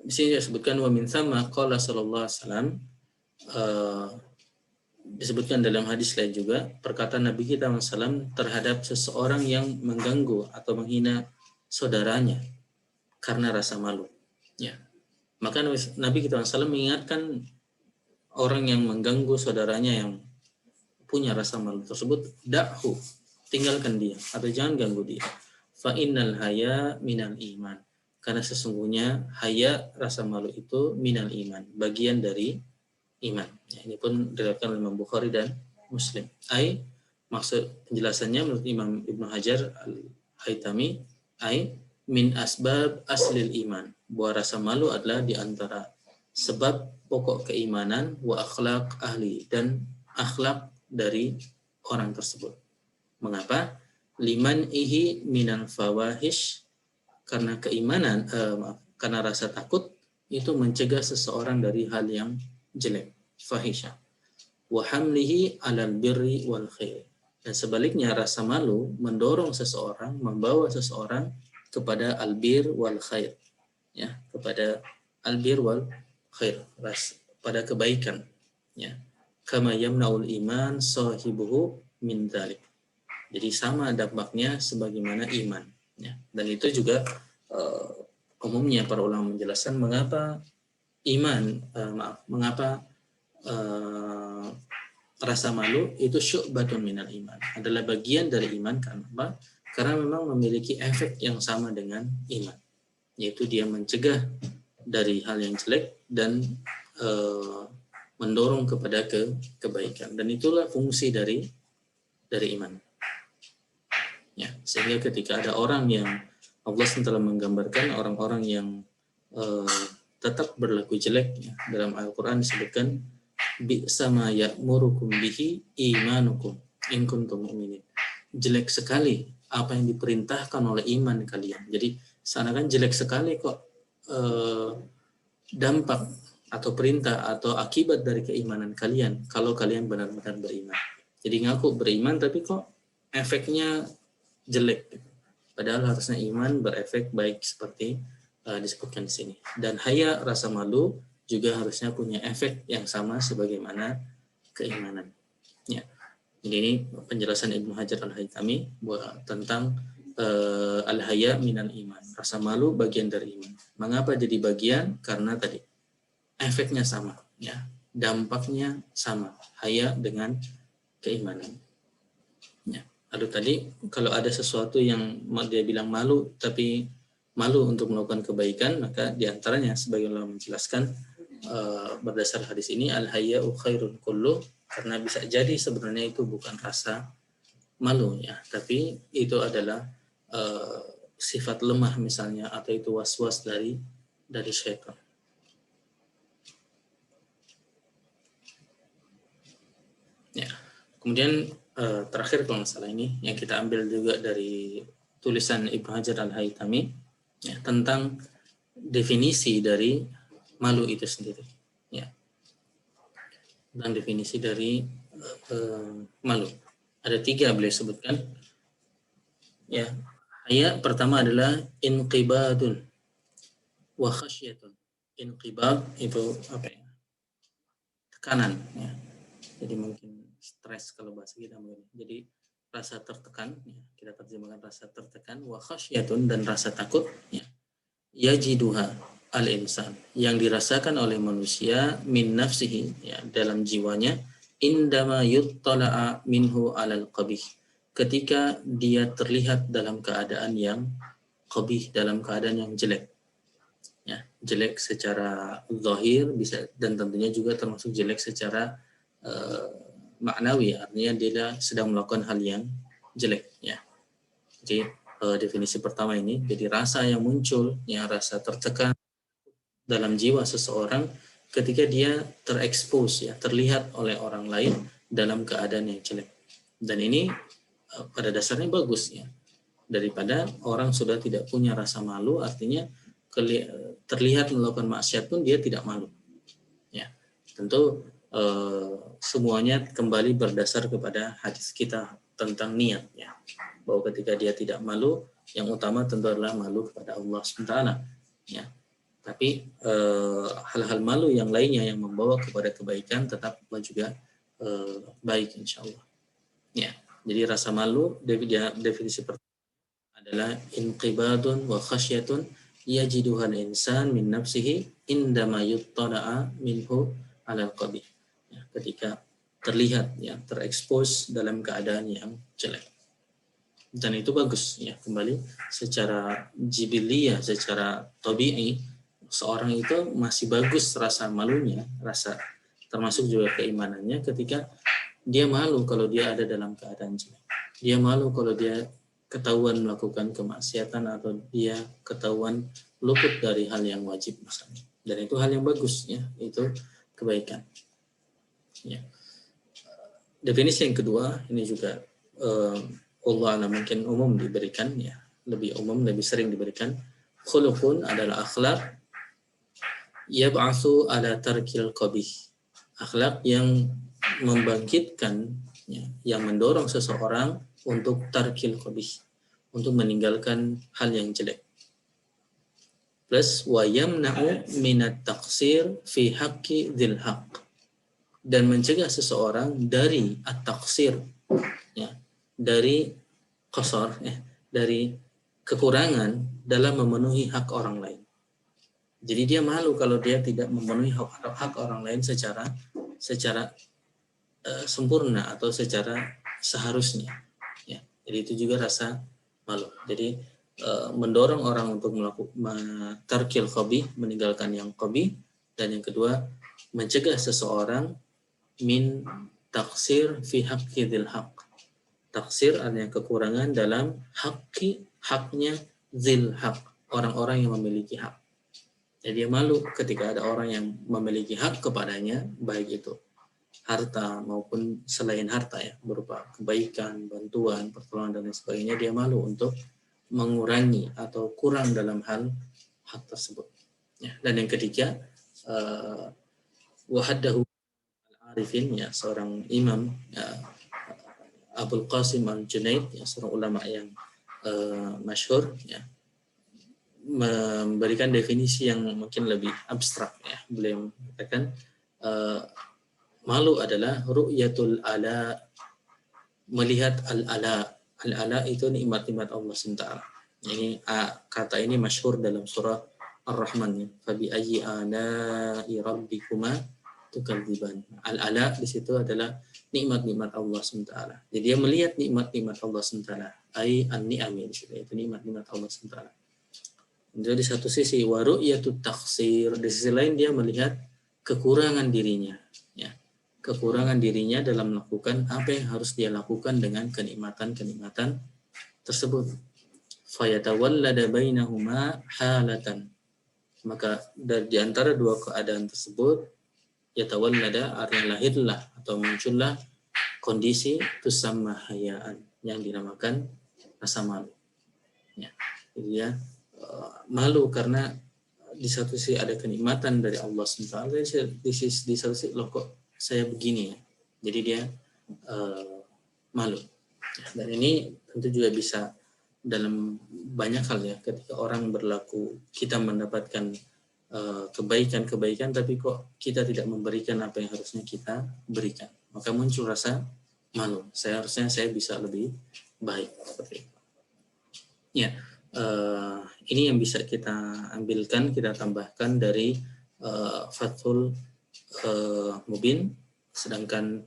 Speaker 3: Di sini disebutkan wa min thamma qala sallallahu alaihi wasallam, disebutkan dalam hadis lain juga perkataan Nabi kita SAW terhadap seseorang yang mengganggu atau menghina saudaranya karena rasa malu, ya. Maka Nabi kita SAW mengingatkan orang yang mengganggu saudaranya yang punya rasa malu tersebut, da'hu, tinggalkan dia atau jangan ganggu dia. Fa innal haya minal iman, karena sesungguhnya haya, rasa malu itu minal iman, bagian dari iman. Ya, ini pun diriwayatkan oleh Imam Bukhari dan Muslim. Maksud penjelasannya menurut Imam Ibnu Hajar Al-Haytami, min asbab aslil iman, bahwa rasa malu adalah di antara sebab pokok keimanan, wa akhlak ahli, dan akhlak dari orang tersebut. Mengapa? Liman ihi minan fawahish, karena keimanan, karena rasa takut itu mencegah seseorang dari hal yang jelek, fahisha. Wa hamlihi alal birri wal khair. Dan sebaliknya rasa malu mendorong seseorang, membawa seseorang kepada albir wal khair, ya, kepada albir wal khair, pada kebaikan, ya. Kama yamnaul iman sahibuhu min dzalik. Jadi sama dampaknya sebagaimana iman, ya. Dan itu juga umumnya para ulama menjelaskan mengapa mengapa rasa malu itu syu'batun minal iman, adalah bagian dari iman. Karena apa? Karena memang memiliki efek yang sama dengan iman, yaitu dia mencegah dari hal yang jelek dan mendorong kepada kebaikan, dan itulah fungsi dari iman, ya. Sehingga ketika ada orang yang Allah telah menggambarkan orang-orang yang tetap berlaku jelek, ya. Dalam Al-Quran disebutkan bi'sa ma ya'murukum bihi imanukum in kuntum mu'minin. Jelek sekali apa yang diperintahkan oleh iman kalian. Jadi seakan jelek sekali kok dampak atau perintah atau akibat dari keimanan kalian kalau kalian benar-benar beriman. Jadi ngaku beriman tapi kok efeknya jelek. Padahal harusnya iman berefek baik seperti disebutkan di sini. Dan haya, rasa malu juga harusnya punya efek yang sama sebagaimana keimanan. Ya. Jadi ini penjelasan Ibnu Hajar Al-Haytami tentang al-haya minal iman. Rasa malu bagian dari iman. Mengapa jadi bagian? Karena tadi efeknya sama, ya. Dampaknya sama. Haya dengan keimanan. Ya. Lalu tadi kalau ada sesuatu yang dia bilang malu tapi malu untuk melakukan kebaikan, maka diantaranya sebagai ulama menjelaskan berdasar hadis ini al-haya'u khairun kullu, karena bisa jadi sebenarnya itu bukan rasa malu, ya, tapi itu adalah sifat lemah misalnya, atau itu was-was dari syaitan. Ya. Kemudian terakhir kalau masalah ini yang kita ambil juga dari tulisan Ibnu Hajar Al-Haytami, ya, tentang definisi dari malu itu sendiri, ya. Dan definisi dari malu ada 3 beliau sebutkan, ya. Haya pertama adalah inqibadun wa khasyatun. Inqibad itu apa ya? Tekanan, ya. Jadi mungkin stres kalau bahasa kita mungkin. Jadi rasa tertekan, ya, kita terjemahkan rasa tertekan, wa khasyatun, dan rasa takut, ya. Yajiduha al-insan, yang dirasakan oleh manusia min nafsihi, ya, dalam jiwanya, indama yuttala'a minhu alal qabih, ketika dia terlihat dalam keadaan yang qabih, dalam keadaan yang jelek, ya, jelek secara zahir bisa, dan tentunya juga termasuk jelek secara maknawi, artinya dia sedang melakukan hal yang jelek, ya. Jadi definisi pertama ini, jadi rasa yang muncul, ya, rasa tertekan dalam jiwa seseorang ketika dia terekspos, ya, terlihat oleh orang lain dalam keadaan yang jelek. Dan ini pada dasarnya bagus, ya, daripada orang sudah tidak punya rasa malu, artinya terlihat melakukan maksiat pun dia tidak malu, ya. Tentu semuanya kembali berdasar kepada hadis kita tentang niat, ya, bahwa ketika dia tidak malu, yang utama tentu adalah malu kepada Allah SWT, ya. Tapi hal-hal malu yang lainnya yang membawa kepada kebaikan tetap juga baik, insya Allah, ya. Jadi rasa malu, definisi pertama adalah inqibadun wa khasyatun yajiduhal insan min nafsihi indama yuttala'a minhu alal qabih, ya, ketika terlihat, ya, terekspos dalam keadaan yang jelek. Dan itu bagus, ya, kembali secara jibiliyah, secara tabi'i, seorang itu masih bagus rasa malunya, rasa termasuk juga keimanannya ketika dia malu kalau dia ada dalam keadaan jelek. Dia malu kalau dia ketahuan melakukan kemaksiatan atau dia ketahuan luput dari hal yang wajib misalnya. Dan itu hal yang bagus, ya, itu kebaikan. Ya. Definisi yang kedua ini juga Allah mungkin umum diberikan, ya, lebih umum, lebih sering diberikan. Khuluqun adalah akhlak yab'atsu ala tarkil qabih, akhlak yang membangkitkan, ya, yang mendorong seseorang untuk tarkil qabih, untuk meninggalkan hal yang jelek. Plus wa yamna'u minat taqsir fi haqqi dzil haqq, dan mencegah seseorang dari at-taqsir, ya, dari qasar, ya, dari kekurangan dalam memenuhi hak orang lain. Jadi dia malu kalau dia tidak memenuhi hak orang lain secara sempurna atau secara seharusnya, ya. Jadi itu juga rasa malu. Jadi mendorong orang untuk melakukan tarkil qabih, meninggalkan yang qabih, dan yang kedua mencegah seseorang min taksir fi haqqi dzil haqq. Taksir artinya kekurangan dalam haknya dzil haqq, orang-orang yang memiliki hak. Jadi dia malu ketika ada orang yang memiliki hak kepadanya, baik itu harta maupun selain harta, ya, berupa kebaikan, bantuan, pertolongan, dan lain sebagainya. Dia malu untuk mengurangi atau kurang dalam hal hak tersebut, ya. Dan yang ketiga, wahadahu al-arifin, ya, seorang imam, ya, Abul Qasim al-Junaid, ya, seorang ulama yang masyhur, ya, memberikan definisi yang mungkin lebih abstrak, ya. Beliau mengatakan malu adalah ru'yatul ala, melihat al-ala. Al-ala itu nikmat-nikmat Allah SWT. Ini kata ini masyhur dalam surah Ar-Rahman, ya. Fabi ayyi ala'i rabbikuma tukadziban. Al-ala di situ adalah nikmat-nikmat Allah SWT. Jadi dia melihat nikmat-nikmat Allah SWT. Ai an-ni'ami, itu nikmat-nikmat Allah SWT. Jadi di satu sisi wa ru'yatut taksir, di sisi lain dia melihat kekurangan dirinya, ya. Kekurangan dirinya dalam melakukan apa yang harus dia lakukan dengan kenikmatan-kenikmatan tersebut. Fayatawallada bainahuma halatan. Maka di antara dua keadaan tersebut, yatawallada artinya lahirlah atau muncullah kondisi tusamma hayaan yang dinamakan rasa malu. Ya. Jadi ya, malu karena di satu sisi ada kenikmatan dari Allah SWT, di satu sisi loh kok saya begini, ya. Jadi dia malu. Dan ini tentu juga bisa dalam banyak hal, ya. Ketika orang berlaku, kita mendapatkan kebaikan-kebaikan, tapi kok kita tidak memberikan apa yang harusnya kita berikan, maka muncul rasa malu. Harusnya saya bisa lebih baik, seperti itu. Ya. Ini yang bisa kita ambilkan, kita tambahkan dari Fathul Mubin. Sedangkan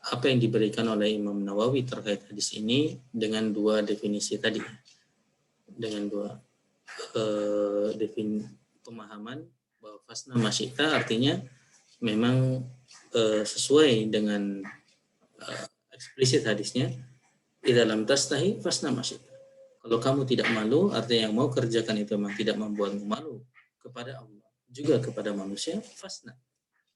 Speaker 3: apa yang diberikan oleh Imam Nawawi terkait hadis ini dengan dua definisi tadi, dengan dua pemahaman bahwa fasna masyita artinya memang sesuai dengan eksplisit hadisnya, idza lam tastahi fasna masyita. Kalau kamu tidak malu, artinya yang mau kerjakan itu memang tidak membuatmu malu kepada Allah, juga kepada manusia, fasna.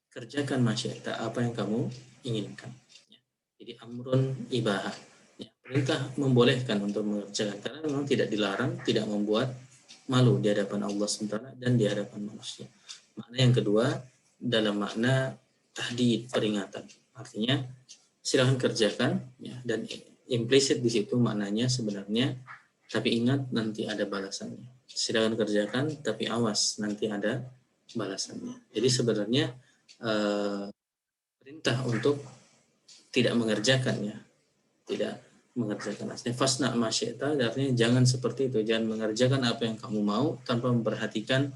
Speaker 3: Kerjakan masyita, apa yang kamu inginkan. Ya. Jadi amrun ibahah. Ya. Perintah membolehkan untuk mengerjakan, karena memang tidak dilarang, tidak membuat malu di hadapan Allah SWT dan di hadapan manusia. Makna yang kedua, dalam makna tahdid, peringatan. Artinya, silahkan kerjakan, ya, dan implisit di situ maknanya sebenarnya, tapi ingat nanti ada balasannya. Silakan kerjakan, tapi awas nanti ada balasannya. Jadi sebenarnya perintah untuk tidak mengerjakannya, tidak mengerjakan. Aslinya fasna masyita, artinya jangan seperti itu, jangan mengerjakan apa yang kamu mau tanpa memperhatikan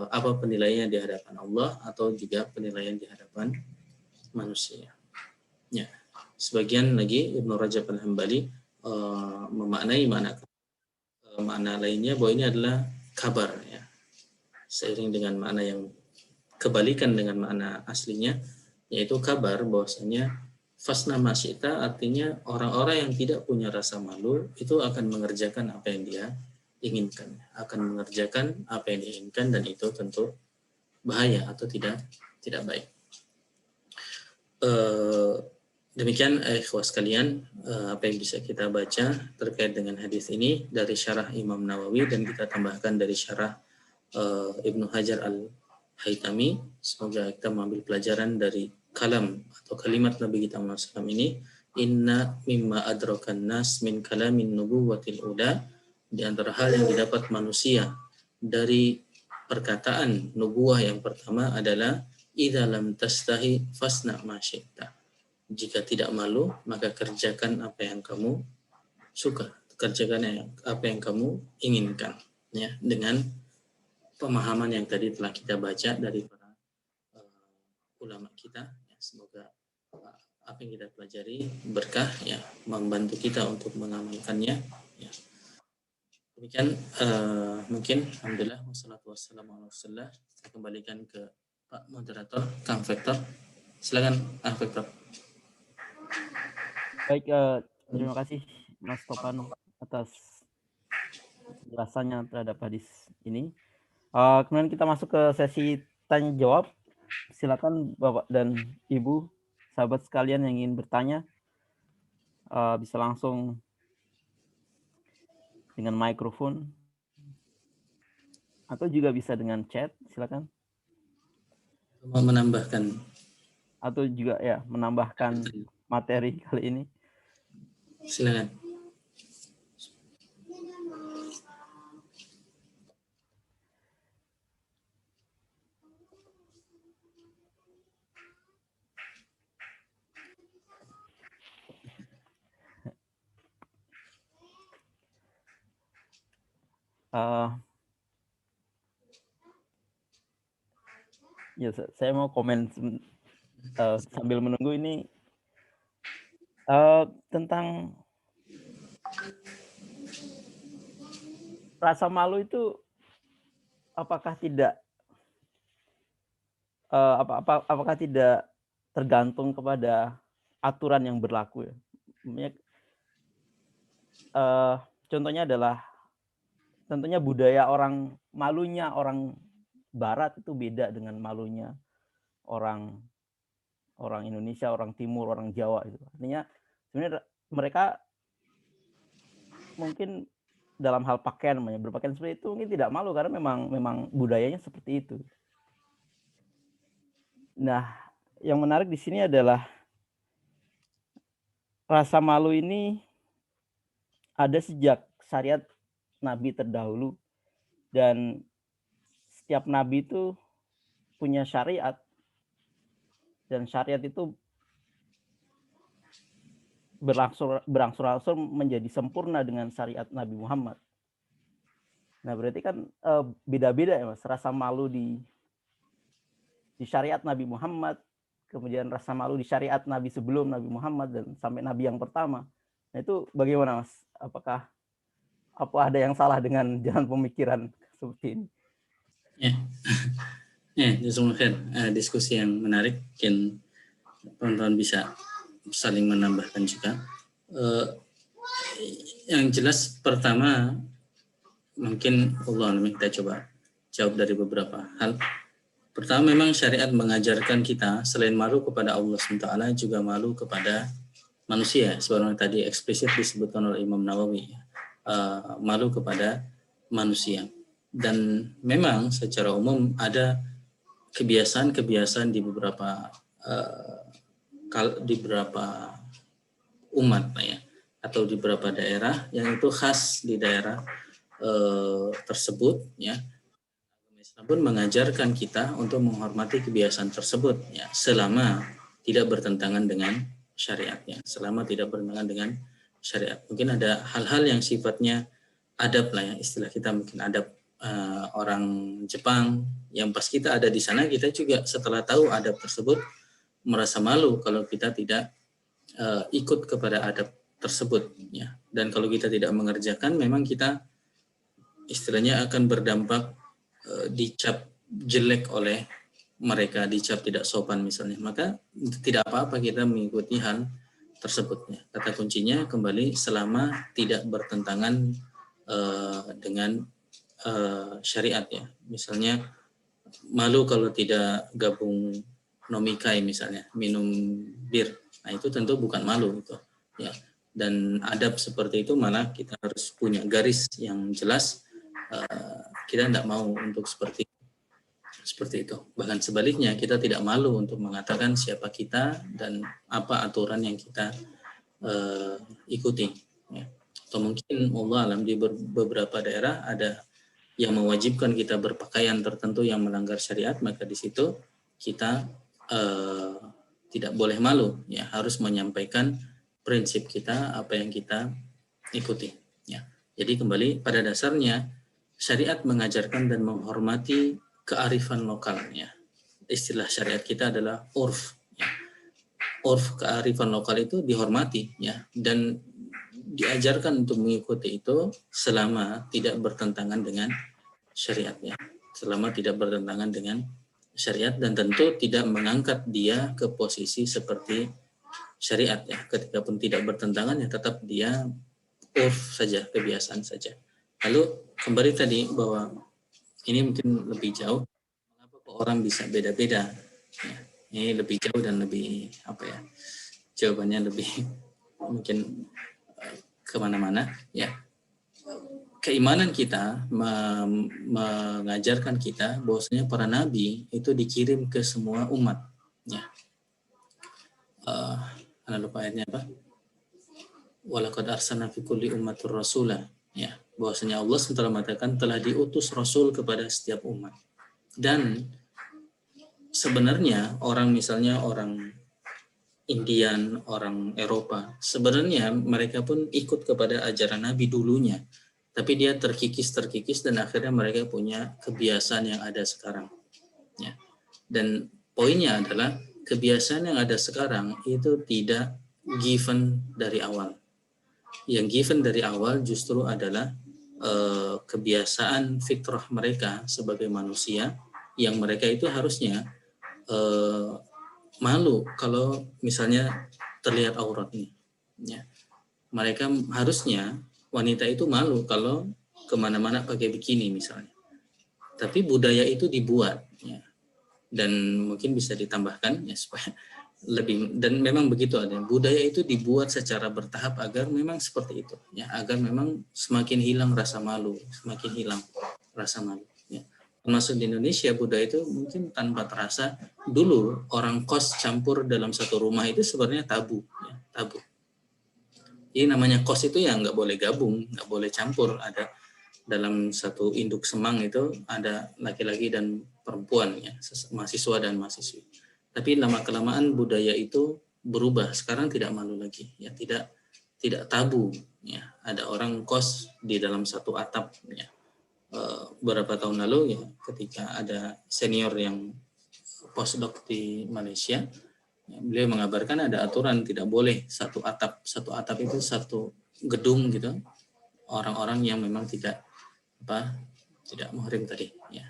Speaker 3: apa penilaiannya di hadapan Allah atau juga penilaian di hadapan manusia. Ya. Sebagian lagi Ibnu Rajab Al-Hambali memaknai makna lainnya bahwa ini adalah kabar, ya, seiring dengan makna yang kebalikan dengan makna aslinya, yaitu kabar bahwasanya fasna masyita artinya orang-orang yang tidak punya rasa malu itu akan mengerjakan apa yang dia inginkan, akan mengerjakan apa yang diinginkan, dan itu tentu bahaya atau tidak baik. Demikian ikhwas sekalian, apa yang bisa kita baca terkait dengan hadis ini dari syarah Imam Nawawi, dan kita tambahkan dari syarah Ibnu Hajar Al-Haytami. Semoga kita mengambil pelajaran dari kalam atau kalimat Nabi kita Muhammad SAW ini. Inna mimma adrakan nas min kalamin nubuwatil ula, di antara hal yang didapat manusia dari perkataan nubuah yang pertama adalah idza lam tastahi fasna ma syi'ta. Jika tidak malu, maka kerjakan apa yang kamu suka, kerjakan apa yang kamu inginkan, ya, dengan pemahaman yang tadi telah kita baca dari para ulama kita. Ya, semoga apa yang kita pelajari berkah, ya, membantu kita untuk mengamalkannya. Ya. Demikian mungkin alhamdulillah wassalatu wassalamu ala rasulillah. Saya kembalikan ke Pak Moderator, Kang Vektor. Silakan Kang Vektor.
Speaker 1: Baik, terima kasih Mas Topan atas penjelasannya terhadap hadis ini. Kemudian kita masuk ke sesi tanya jawab. Silakan Bapak dan Ibu, sahabat sekalian yang ingin bertanya, bisa langsung dengan mikrofon atau juga bisa dengan chat. Silakan.
Speaker 3: Mau menambahkan
Speaker 1: atau juga ya menambahkan materi kali ini?
Speaker 3: silakan.
Speaker 1: Ya, saya mau komen sambil menunggu ini tentang rasa malu itu apakah tidak apakah tidak tergantung kepada aturan yang berlaku ya? Contohnya adalah tentunya budaya malunya orang Barat itu beda dengan malunya orang Indonesia, orang Timur, orang Jawa itu. Artinya sebenarnya mereka mungkin dalam hal pakaian, berpakaian seperti itu mungkin tidak malu karena memang budayanya seperti itu. Nah, yang menarik di sini adalah rasa malu ini ada sejak syariat nabi terdahulu, dan setiap nabi itu punya syariat, dan syariat itu berangsur-angsur menjadi sempurna dengan syariat Nabi Muhammad. Nah, berarti kan beda-beda ya Mas, rasa malu di syariat Nabi Muhammad, kemudian rasa malu di syariat Nabi sebelum Nabi Muhammad, dan sampai Nabi yang pertama. Nah, itu bagaimana Mas? Apakah ada yang salah dengan jalan pemikiran seperti ini?
Speaker 3: Ya, diskusi yang menarik, mungkin teman-teman bisa saling menambahkan juga. Yang jelas pertama mungkin kita coba jawab dari beberapa hal. Pertama, memang syariat mengajarkan kita selain malu kepada Allah SWT juga malu kepada manusia, sebagaimana tadi eksplisit disebutkan oleh Imam Nawawi, malu kepada manusia. Dan memang secara umum ada kebiasaan-kebiasaan di beberapa umat ya, atau di beberapa daerah yang itu khas di daerah tersebut ya. Islam pun mengajarkan kita untuk menghormati kebiasaan tersebut ya, selama tidak bertentangan dengan syariatnya, selama tidak bertentangan dengan syariat. Mungkin ada hal-hal yang sifatnya adab lah ya, istilah kita mungkin adab orang Jepang yang pas kita ada di sana, kita juga setelah tahu adab tersebut merasa malu kalau kita tidak ikut kepada adab tersebut ya. Dan kalau kita tidak mengerjakan, memang kita istilahnya akan berdampak dicap jelek oleh mereka, dicap tidak sopan misalnya. Maka tidak apa-apa kita mengikuti hal tersebutnya. Kata kuncinya kembali selama tidak bertentangan dengan syariat ya. Misalnya malu kalau tidak gabung nomikai misalnya, minum bir. Nah, itu tentu bukan malu itu ya. Dan adab seperti itu malah kita harus punya garis yang jelas. Kita tidak mau untuk seperti itu. Bahkan sebaliknya, kita tidak malu untuk mengatakan siapa kita dan apa aturan yang kita ikuti ya. Atau mungkin Allah alam di beberapa daerah ada yang mewajibkan kita berpakaian tertentu yang melanggar syariat, maka di situ kita tidak boleh malu ya, harus menyampaikan prinsip kita, apa yang kita ikuti ya. Jadi kembali pada dasarnya syariat mengajarkan dan menghormati kearifan lokalnya. Istilah syariat kita adalah urf ya. Urf, kearifan lokal itu dihormati ya, dan diajarkan untuk mengikuti itu selama tidak bertentangan dengan syariatnya, selama tidak bertentangan dengan syariat, dan tentu tidak mengangkat dia ke posisi seperti syariat ya. Ketika pun tidak bertentangan ya tetap dia urf saja, kebiasaan saja. Lalu kembali tadi bahwa ini mungkin lebih jauh, mengapa orang bisa beda-beda ya. Ini lebih jauh dan lebih jawabannya lebih mungkin kemana-mana ya. keimanan kita mengajarkan kita bahwasanya para nabi itu dikirim ke semua umat. Ya. Anda lupa ayatnya apa? Walaqad arsalna fi kulli ummatir rasula. Ya, bahwasanya Allah SWT mengatakan telah diutus rasul kepada setiap umat. Dan sebenarnya misalnya orang Indian, orang Eropa, sebenarnya mereka pun ikut kepada ajaran Nabi dulunya. Tapi dia terkikis dan akhirnya mereka punya kebiasaan yang ada sekarang. Ya. Dan poinnya adalah kebiasaan yang ada sekarang itu tidak given dari awal. Yang given dari awal justru adalah kebiasaan fitrah mereka sebagai manusia, yang mereka itu harusnya malu kalau misalnya terlihat auratnya. Ya. Mereka harusnya, wanita itu malu kalau kemana-mana pakai bikini misalnya. Tapi budaya itu dibuat, ya. Dan mungkin bisa ditambahkan ya supaya lebih, dan memang begitu ada. Budaya itu dibuat secara bertahap agar memang seperti itu, ya, agar memang semakin hilang rasa malu, semakin hilang rasa malu. Ya. Termasuk di Indonesia budaya itu mungkin tanpa terasa dulu orang kos campur dalam satu rumah itu sebenarnya tabu, ya, tabu. Jadi namanya kos itu ya nggak boleh gabung, nggak boleh campur. Ada dalam satu induk semang itu ada laki-laki dan perempuan, ya, mahasiswa dan mahasiswi. Tapi lama-kelamaan budaya itu berubah. Sekarang tidak malu lagi, ya, tidak tabu, ya. Ada orang kos di dalam satu atap, ya. Beberapa tahun lalu, ya, ketika ada senior yang postdoc di Malaysia, ya, beliau mengabarkan ada aturan tidak boleh satu atap itu satu gedung gitu. Orang-orang yang memang tidak muhrim tadi, ya.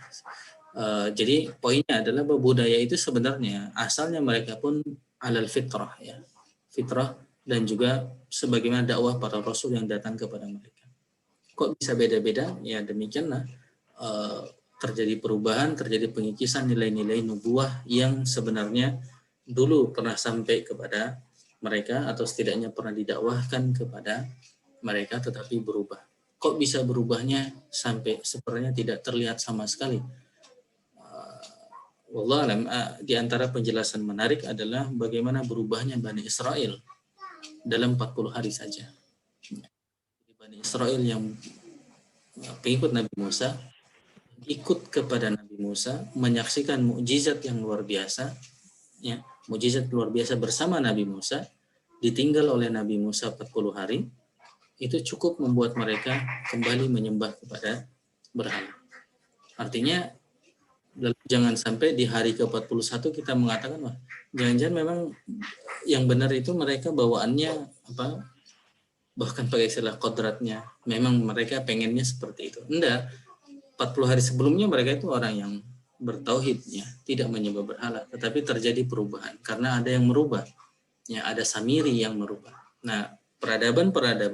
Speaker 3: Jadi poinnya adalah bahwa budaya itu sebenarnya asalnya mereka pun alal fitrah, ya, fitrah, dan juga sebagaimana dakwah para rasul yang datang kepada mereka. Kok bisa beda-beda? Ya demikianlah terjadi perubahan, terjadi pengikisan nilai-nilai nubuah yang sebenarnya dulu pernah sampai kepada mereka atau setidaknya pernah didakwahkan kepada mereka, tetapi berubah. Kok bisa berubahnya sampai sebenarnya tidak terlihat sama sekali? Wallah alam, di antara penjelasan menarik adalah bagaimana berubahnya Bani Israel dalam 40 hari saja. Bani Israel yang pengikut Nabi Musa ikut kepada Nabi Musa, menyaksikan mukjizat yang luar biasa, ya, mukjizat luar biasa bersama Nabi Musa, ditinggal oleh Nabi Musa 40 hari, itu cukup membuat mereka kembali menyembah kepada berhala. Artinya jangan sampai di hari ke-41 kita mengatakan, wah, jangan-jangan memang yang benar itu mereka bawaannya bahkan pakai istilah kodratnya, memang mereka pengennya seperti itu. Enggak, 40 hari sebelumnya mereka itu orang yang bertauhid, ya, tidak menyembah berhala, tetapi terjadi perubahan karena ada yang merubah, ya, ada Samiri yang merubah. Nah, peradaban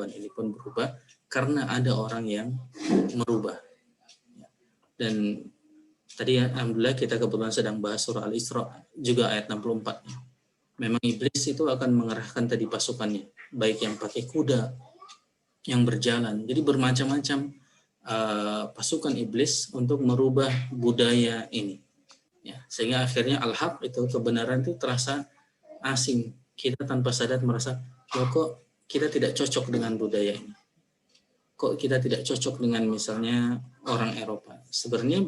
Speaker 3: ini pun berubah karena ada orang yang merubah. Dan tadi alhamdulillah kita kebetulan sedang bahas surah Al-Isra juga ayat 64. Memang iblis itu akan mengerahkan tadi pasukannya, baik yang pakai kuda, yang berjalan. Jadi bermacam-macam pasukan iblis untuk merubah budaya ini, ya, sehingga akhirnya al-haq itu kebenaran itu terasa asing. Kita tanpa sadar merasa, kok kita tidak cocok dengan budaya ini, kok kita tidak cocok dengan misalnya orang Eropa. Sebenarnya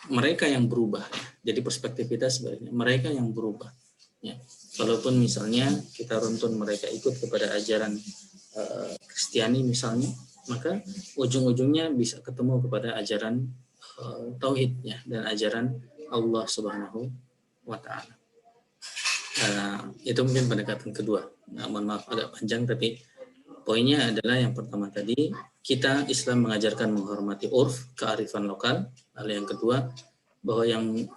Speaker 3: mereka yang berubah, ya. Jadi perspektif kita sebenarnya mereka yang berubah, ya. Kalaupun misalnya kita runtun mereka ikut kepada ajaran Kristiani misalnya, maka ujung-ujungnya bisa ketemu kepada ajaran tauhid, ya, dan ajaran Allah Subhanahu wa taala. Itu mungkin pendekatan kedua. Nah, mohon maaf agak panjang, tapi poinnya adalah yang pertama tadi, kita Islam mengajarkan menghormati urf, kearifan lokal. Lalu yang kedua, bahwa yang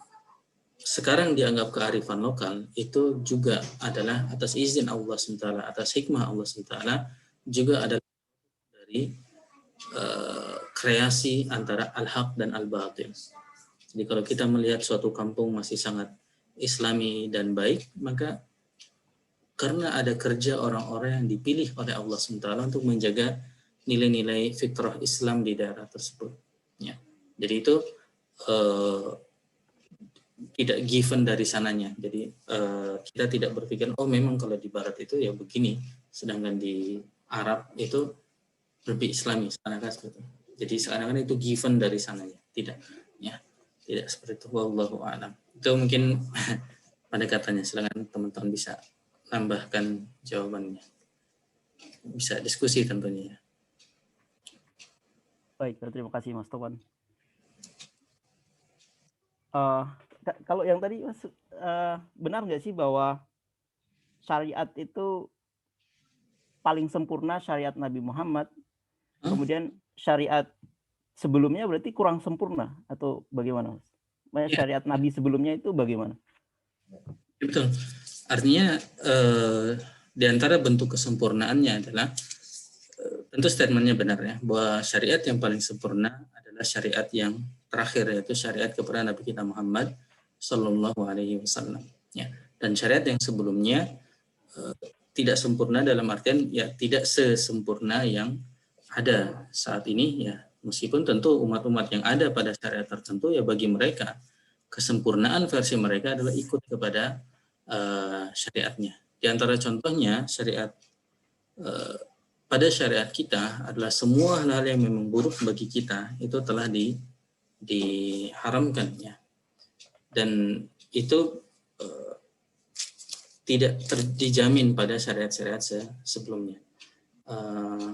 Speaker 3: sekarang dianggap kearifan lokal itu juga adalah atas izin Allah SWT, atas hikmah Allah SWT, juga adalah dari kreasi antara al-haq dan al-batil. Jadi kalau kita melihat suatu kampung masih sangat islami dan baik, maka karena ada kerja orang-orang yang dipilih oleh Allah SWT untuk menjaga nilai-nilai fitrah Islam di daerah tersebut. Ya. Jadi itu tidak given dari sananya. Jadi kita tidak berpikir oh memang kalau di Barat itu ya begini, sedangkan di Arab itu lebih Islami, seakan-akan seperti itu. Jadi seakan-akan itu given dari sananya. Tidak, ya, tidak seperti itu. Wallahu a'lam. Itu mungkin pendekatannya. Silakan teman-teman bisa tambahkan jawabannya. Bisa diskusi tentunya.
Speaker 1: Baik, terima kasih Mas Topan. Kalau yang tadi benar nggak sih bahwa syariat itu paling sempurna syariat Nabi Muhammad, kemudian syariat sebelumnya berarti kurang sempurna atau bagaimana? Mas? Syariat Nabi sebelumnya itu bagaimana?
Speaker 3: Betul. Artinya di antara bentuk kesempurnaannya adalah tentu statementnya benar ya, bahwa syariat yang paling sempurna adalah syariat yang terakhir, yaitu syariat kepada Nabi kita Muhammad Sallallahu Alaihi Wasallam. Ya. Dan syariat yang sebelumnya tidak sempurna dalam artian ya tidak sesempurna yang ada saat ini ya, meskipun tentu umat-umat yang ada pada syariat tertentu ya bagi mereka kesempurnaan versi mereka adalah ikut kepada syariatnya. Di antara contohnya syariat pada syariat kita adalah semua hal-hal yang memang buruk bagi kita itu telah diharamkan ya, dan itu tidak dijamin pada syariat-syariat sebelumnya.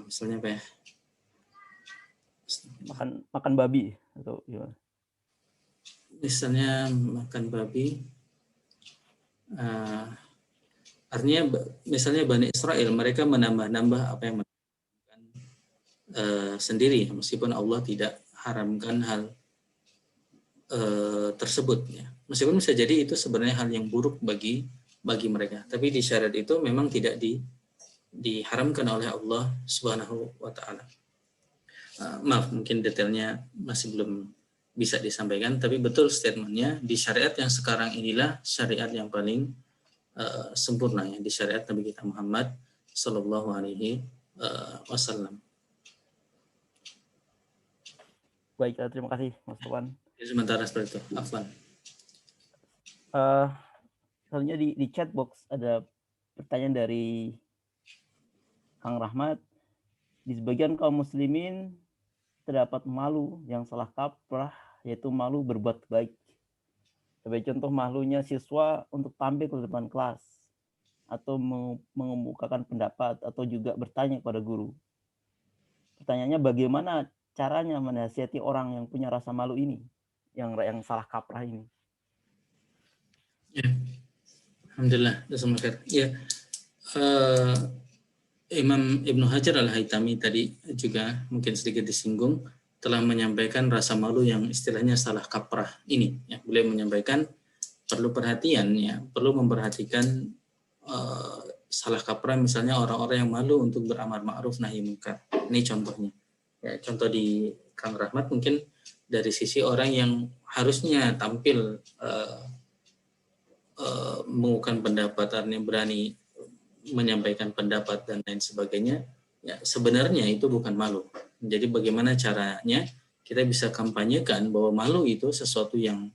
Speaker 3: Misalnya apa ya?
Speaker 1: Makan babi atau gimana?
Speaker 3: Misalnya makan babi, artinya misalnya Bani Israel mereka menambah-nambah apa yang mereka sendiri, meskipun Allah tidak haramkan hal tersebut ya. Meskipun bisa jadi itu sebenarnya hal yang buruk bagi mereka, tapi di syariat itu memang tidak diharamkan oleh Allah Subhanahu wa taala. Maaf, mungkin detailnya masih belum bisa disampaikan, tapi betul statementnya, di syariat yang sekarang inilah syariat yang paling sempurna ya, di syariat Nabi kita Muhammad Sallallahu Alaihi Wasallam.
Speaker 1: Baik, terima kasih Mas Topan.
Speaker 3: Sementara seperti itu, Afwan.
Speaker 1: Soalnya di chat box ada pertanyaan dari Kang Rahmat. Di sebagian kaum muslimin terdapat malu yang salah kaprah, yaitu malu berbuat baik. Sebagai contoh, malunya siswa untuk tampil ke depan kelas atau mengemukakan pendapat atau juga bertanya kepada guru. Pertanyaannya, bagaimana caranya menasihati orang yang punya rasa malu ini, yang salah kaprah ini?
Speaker 3: Ya. Alhamdulillah, ya. Imam Ibnu Hajar Al-Haytami tadi juga mungkin sedikit disinggung, telah menyampaikan rasa malu yang istilahnya salah kaprah ini. Ya, beliau menyampaikan perlu perhatian, ya, perlu memperhatikan salah kaprah misalnya orang-orang yang malu untuk beramar ma'ruf nahi munkar. Ini contohnya. Ya, contoh di Kang Rahmat mungkin dari sisi orang yang harusnya tampil mengukuhkan pendapat, yang berani menyampaikan pendapat dan lain sebagainya, ya sebenarnya itu bukan malu. Jadi bagaimana caranya kita bisa kampanyekan bahwa malu itu sesuatu yang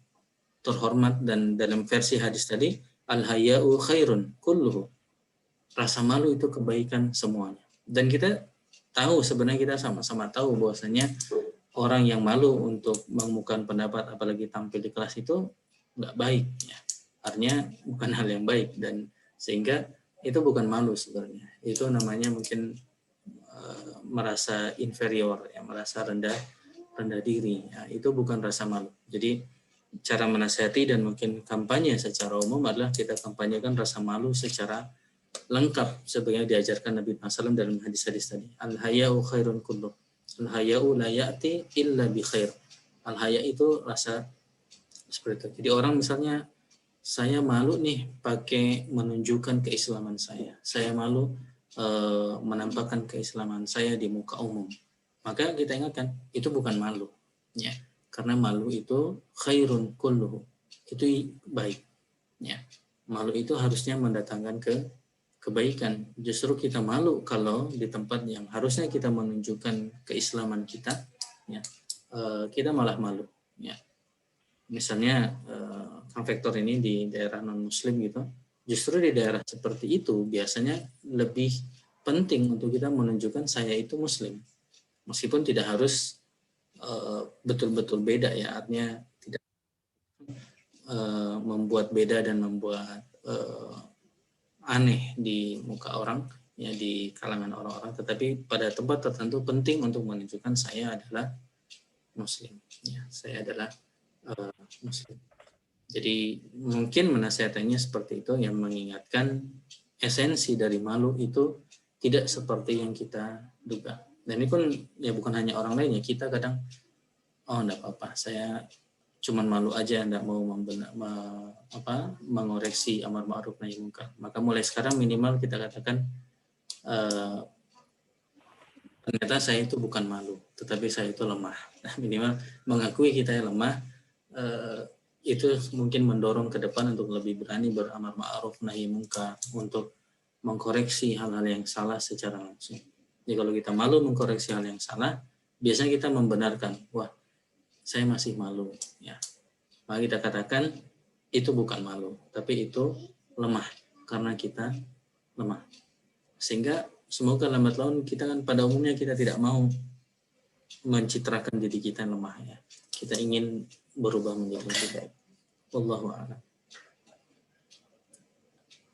Speaker 3: terhormat, dan dalam versi hadis tadi al-haya'u khairun kulluhu, rasa malu itu kebaikan semuanya. Dan kita tahu, sebenarnya kita sama-sama tahu bahwasanya orang yang malu untuk mengemukakan pendapat apalagi tampil di kelas itu nggak baik ya. Artinya bukan hal yang baik, dan sehingga itu bukan malu sebenarnya. Itu namanya mungkin merasa inferior, ya, merasa rendah diri. Ya, itu bukan rasa malu. Jadi cara menasihati dan mungkin kampanye secara umum adalah kita kampanyekan rasa malu secara lengkap sebagaimana diajarkan Nabi SAW dalam hadis-hadis tadi. Al-haya'u khairun kulluh. Al-haya'u la ya'ti illa bi khair. Al-haya' itu rasa seperti itu. Jadi orang misalnya, saya malu nih pakai menunjukkan keislaman saya. Saya malu menampakkan keislaman saya di muka umum. Maka kita ingatkan, itu bukan malu. Ya. Karena malu itu khairun kulluhu. Itu baik. Ya. Malu itu harusnya mendatangkan kebaikan. Justru kita malu kalau di tempat yang harusnya kita menunjukkan keislaman kita, ya, kita malah malu. Ya. Misalnya Kang Vektor ini di daerah non Muslim gitu, justru di daerah seperti itu biasanya lebih penting untuk kita menunjukkan saya itu Muslim, meskipun tidak harus betul-betul beda ya, artinya tidak membuat beda dan membuat aneh di muka orang, ya, di kalangan orang-orang, tetapi pada tempat tertentu penting untuk menunjukkan saya adalah Muslim, ya, saya adalah Muslim. Jadi mungkin menasihatnya seperti itu, yang mengingatkan esensi dari malu itu tidak seperti yang kita duga. Dan ini pun ya bukan hanya orang lain, ya, kita kadang enggak apa-apa, saya cuman malu aja, enggak mau mengoreksi amar ma'ruf nahi munkar. Maka mulai sekarang minimal kita katakan ternyata saya itu bukan malu, tetapi saya itu lemah. Nah, minimal mengakui kita yang lemah, itu mungkin mendorong ke depan untuk lebih berani beramar ma'ruf nahi munkar, untuk mengkoreksi hal-hal yang salah secara langsung. Jadi kalau kita malu mengkoreksi hal yang salah, biasanya kita membenarkan, wah, saya masih malu, ya. Maka kita katakan itu bukan malu, tapi itu lemah, karena kita lemah. Sehingga semoga lambat laun kita kan pada umumnya kita tidak mau mencitrakan diri kita yang lemah, ya. Kita ingin berubah menjadi lebih baik. Wallahu a'lam.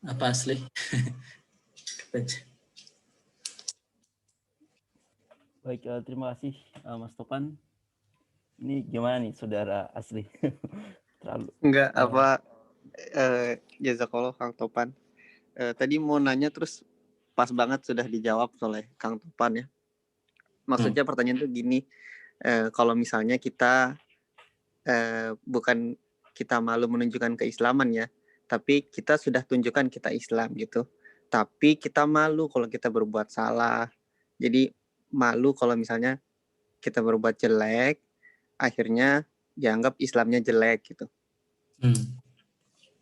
Speaker 3: Apa Asli?
Speaker 1: Baik, terima kasih Mas Topan. Ini gimana nih saudara Asli? Terlalu
Speaker 2: enggak jazakallah Kang Topan. Tadi mau nanya terus pas banget sudah dijawab oleh Kang Topan, ya. Maksudnya pertanyaan tuh gini, kalau misalnya kita bukan kita malu menunjukkan keislaman, ya, tapi kita sudah tunjukkan kita Islam gitu, tapi kita malu kalau kita berbuat salah. Jadi malu kalau misalnya kita berbuat jelek, akhirnya dianggap Islamnya jelek gitu.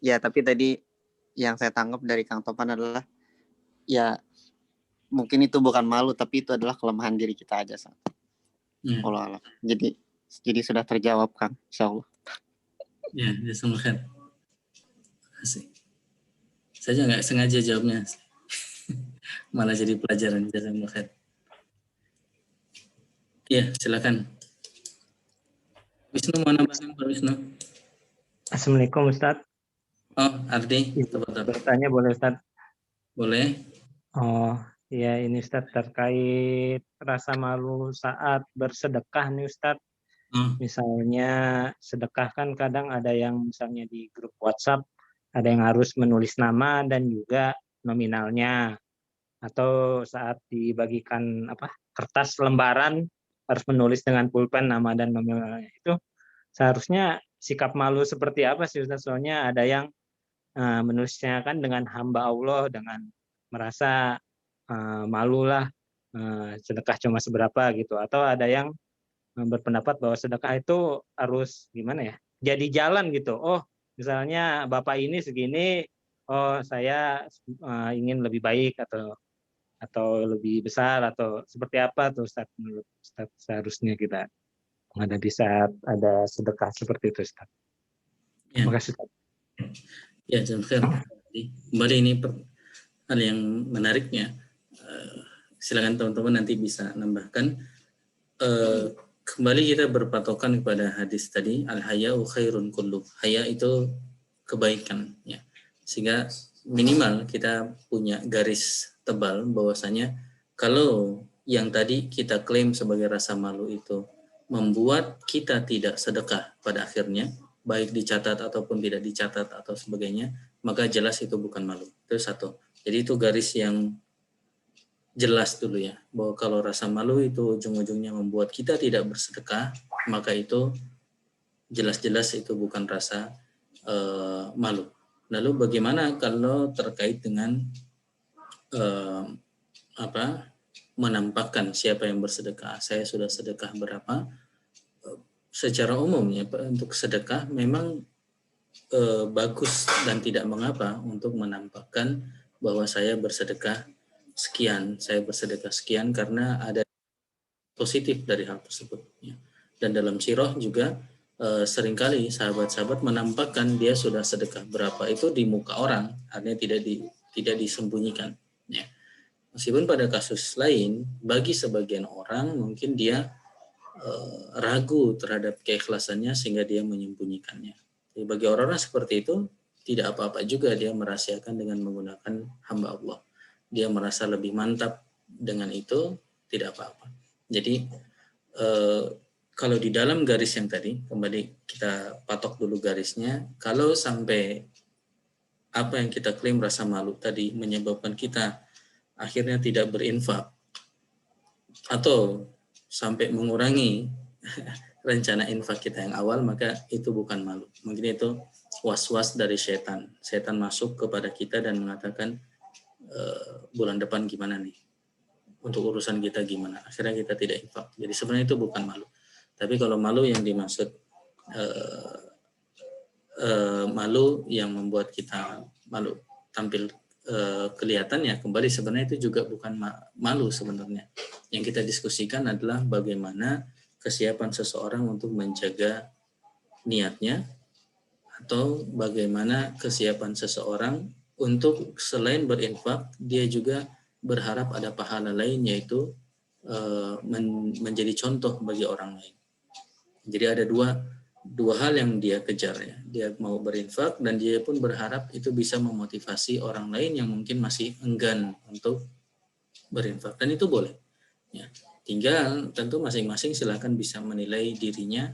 Speaker 2: Ya, tapi tadi yang saya tangkap dari Kang Topan adalah, ya, mungkin itu bukan malu, tapi itu adalah kelemahan diri kita aja. Allah. Jadi sudah terjawab, Kang. Insyaallah.
Speaker 3: Ya, jazakallah. Saya nggak sengaja jawabnya, malah jadi pelajaran. Jazakallah. Ya, silakan. Wisnu, mau nambahkan Pak Wisnu?
Speaker 4: Assalamualaikum Ustadz.
Speaker 3: Oh, Ardi,
Speaker 4: bertanya boleh Ustadz?
Speaker 3: Boleh.
Speaker 4: Oh, ya, ini Ustadz terkait rasa malu saat bersedekah nih Ustadz. Misalnya sedekah kan kadang ada yang misalnya di grup WhatsApp ada yang harus menulis nama dan juga nominalnya, atau saat dibagikan kertas lembaran harus menulis dengan pulpen nama dan nominalnya. Itu seharusnya sikap malu seperti apa sih Ustaz? Soalnya ada yang menulisnya kan dengan hamba Allah, dengan merasa malulah sedekah cuma seberapa gitu, atau ada yang berpendapat bahwa sedekah itu harus gimana ya, jadi jalan gitu. Oh, misalnya Bapak ini segini, oh saya ingin lebih baik atau lebih besar, atau seperti apa tuh Ustaz, menurut Ustaz seharusnya kita menghadapi saat ada sedekah seperti itu Ustaz?
Speaker 3: Ya.
Speaker 4: Terima kasih Ustaz.
Speaker 3: Ya, jazakallah. Kembali ini hal yang menariknya. Silakan teman-teman nanti bisa nambahkan. Kembali kita berpatokan kepada hadis tadi, al-haya'u khairun kullu. Haya itu kebaikan, ya. Sehingga minimal kita punya garis tebal bahwasanya kalau yang tadi kita klaim sebagai rasa malu itu membuat kita tidak sedekah pada akhirnya, baik dicatat ataupun tidak dicatat atau sebagainya, maka jelas itu bukan malu. Itu satu. Jadi itu garis yang jelas dulu, ya, bahwa kalau rasa malu itu ujung-ujungnya membuat kita tidak bersedekah, maka itu jelas-jelas itu bukan rasa malu. Lalu bagaimana kalau terkait dengan menampakkan siapa yang bersedekah? Saya sudah sedekah berapa? Secara umum, ya, untuk sedekah memang bagus dan tidak mengapa untuk menampakkan bahwa saya bersedekah sekian karena ada positif dari hal tersebut. Ya. Dan dalam sirah juga seringkali sahabat-sahabat menampakkan dia sudah sedekah berapa itu di muka orang, artinya tidak disembunyikan. Ya. Meskipun pada kasus lain, bagi sebagian orang mungkin dia ragu terhadap keikhlasannya sehingga dia menyembunyikannya. Jadi bagi orang-orang seperti itu tidak apa-apa juga dia merahasiakan dengan menggunakan hamba Allah. Dia merasa lebih mantap dengan itu, tidak apa-apa. Jadi kalau di dalam garis yang tadi, kembali kita patok dulu garisnya, kalau sampai apa yang kita klaim rasa malu tadi menyebabkan kita akhirnya tidak berinfak atau sampai mengurangi rencana infak kita yang awal, maka itu bukan malu. Mungkin itu was-was dari setan. Setan masuk kepada kita dan mengatakan bulan depan gimana nih? Untuk urusan kita gimana? Akhirnya kita tidak infak. Jadi sebenarnya itu bukan malu. Tapi kalau malu yang dimaksud malu yang membuat kita malu tampil kelihatannya, kembali sebenarnya itu juga bukan malu sebenarnya. Yang kita diskusikan adalah bagaimana kesiapan seseorang untuk menjaga niatnya, atau bagaimana kesiapan seseorang untuk selain berinfak, dia juga berharap ada pahala lain, yaitu menjadi contoh bagi orang lain. Jadi ada dua hal yang dia kejar, ya. Dia mau berinfak dan dia pun berharap itu bisa memotivasi orang lain yang mungkin masih enggan untuk berinfak, dan itu boleh. Ya. Tinggal tentu masing-masing silakan bisa menilai dirinya,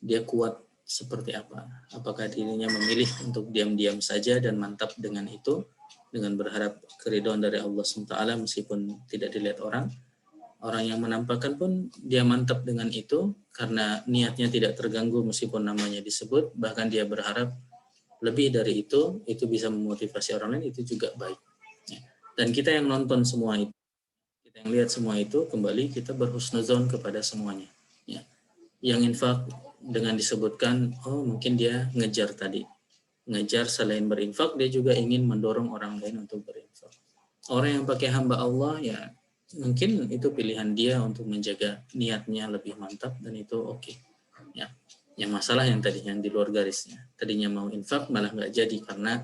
Speaker 3: dia kuat seperti apa. Apakah dirinya memilih untuk diam-diam saja dan mantap dengan itu, dengan berharap keridhaan dari Allah SWT meskipun tidak dilihat orang. Orang yang menampakkan pun dia mantap dengan itu karena niatnya tidak terganggu meskipun namanya disebut, bahkan dia berharap lebih dari itu bisa memotivasi orang lain, itu juga baik. Ya. Dan kita yang nonton semua itu, kita yang lihat semua itu, kembali kita berhusnuzon kepada semuanya. Ya. Yang infak dengan disebutkan, oh mungkin dia ngejar selain berinfak, dia juga ingin mendorong orang lain untuk berinfak. Orang yang pakai hamba Allah, ya mungkin itu pilihan dia untuk menjaga niatnya lebih mantap, dan itu oke. Ya. Yang masalah yang tadi yang di luar garisnya, tadinya mau infak malah nggak jadi karena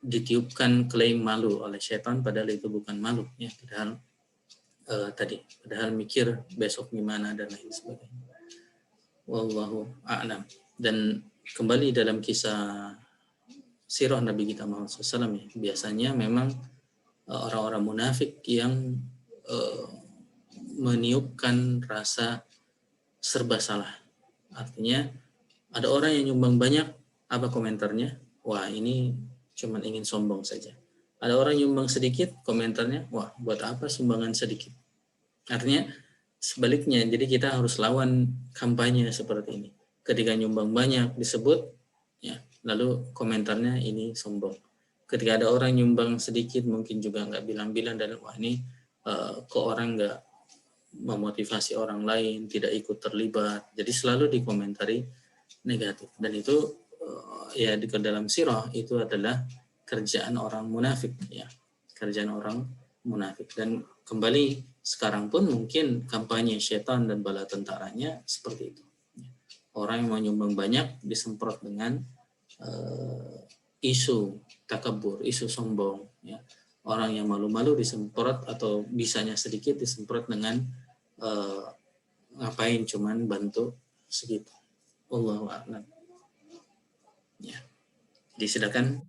Speaker 3: ditiupkan klaim malu oleh setan, padahal itu bukan malu, ya. Padahal mikir besok gimana dan lain sebagainya. Wallahu a'lam. Dan kembali dalam kisah sirah Nabi kita Muhammad SAW, ya, biasanya memang orang-orang munafik yang meniupkan rasa serba salah. Artinya ada orang yang nyumbang banyak, apa komentarnya? Wah, ini cuman ingin sombong saja. Ada orang nyumbang sedikit, komentarnya, wah buat apa sumbangan sedikit? Artinya sebaliknya, jadi kita harus lawan kampanye seperti ini. Ketika nyumbang banyak disebut, ya, lalu komentarnya ini sombong. Ketika ada orang nyumbang sedikit, mungkin juga nggak bilang-bilang, dan wah ini kok orang nggak memotivasi orang lain, tidak ikut terlibat. Jadi selalu dikomentari negatif. Dan itu ya di dalam sirah itu adalah kerjaan orang munafik, ya, kerjaan orang munafik. Dan kembali sekarang pun mungkin kampanye setan dan bala tentaranya seperti itu. Orang yang mau nyumbang banyak disemprot dengan isu takabur, isu sombong, ya. Orang yang malu-malu disemprot, atau bisanya sedikit disemprot dengan ngapain cuman bantu segitu. Allahu a'lam. Ya. Jadi silakan.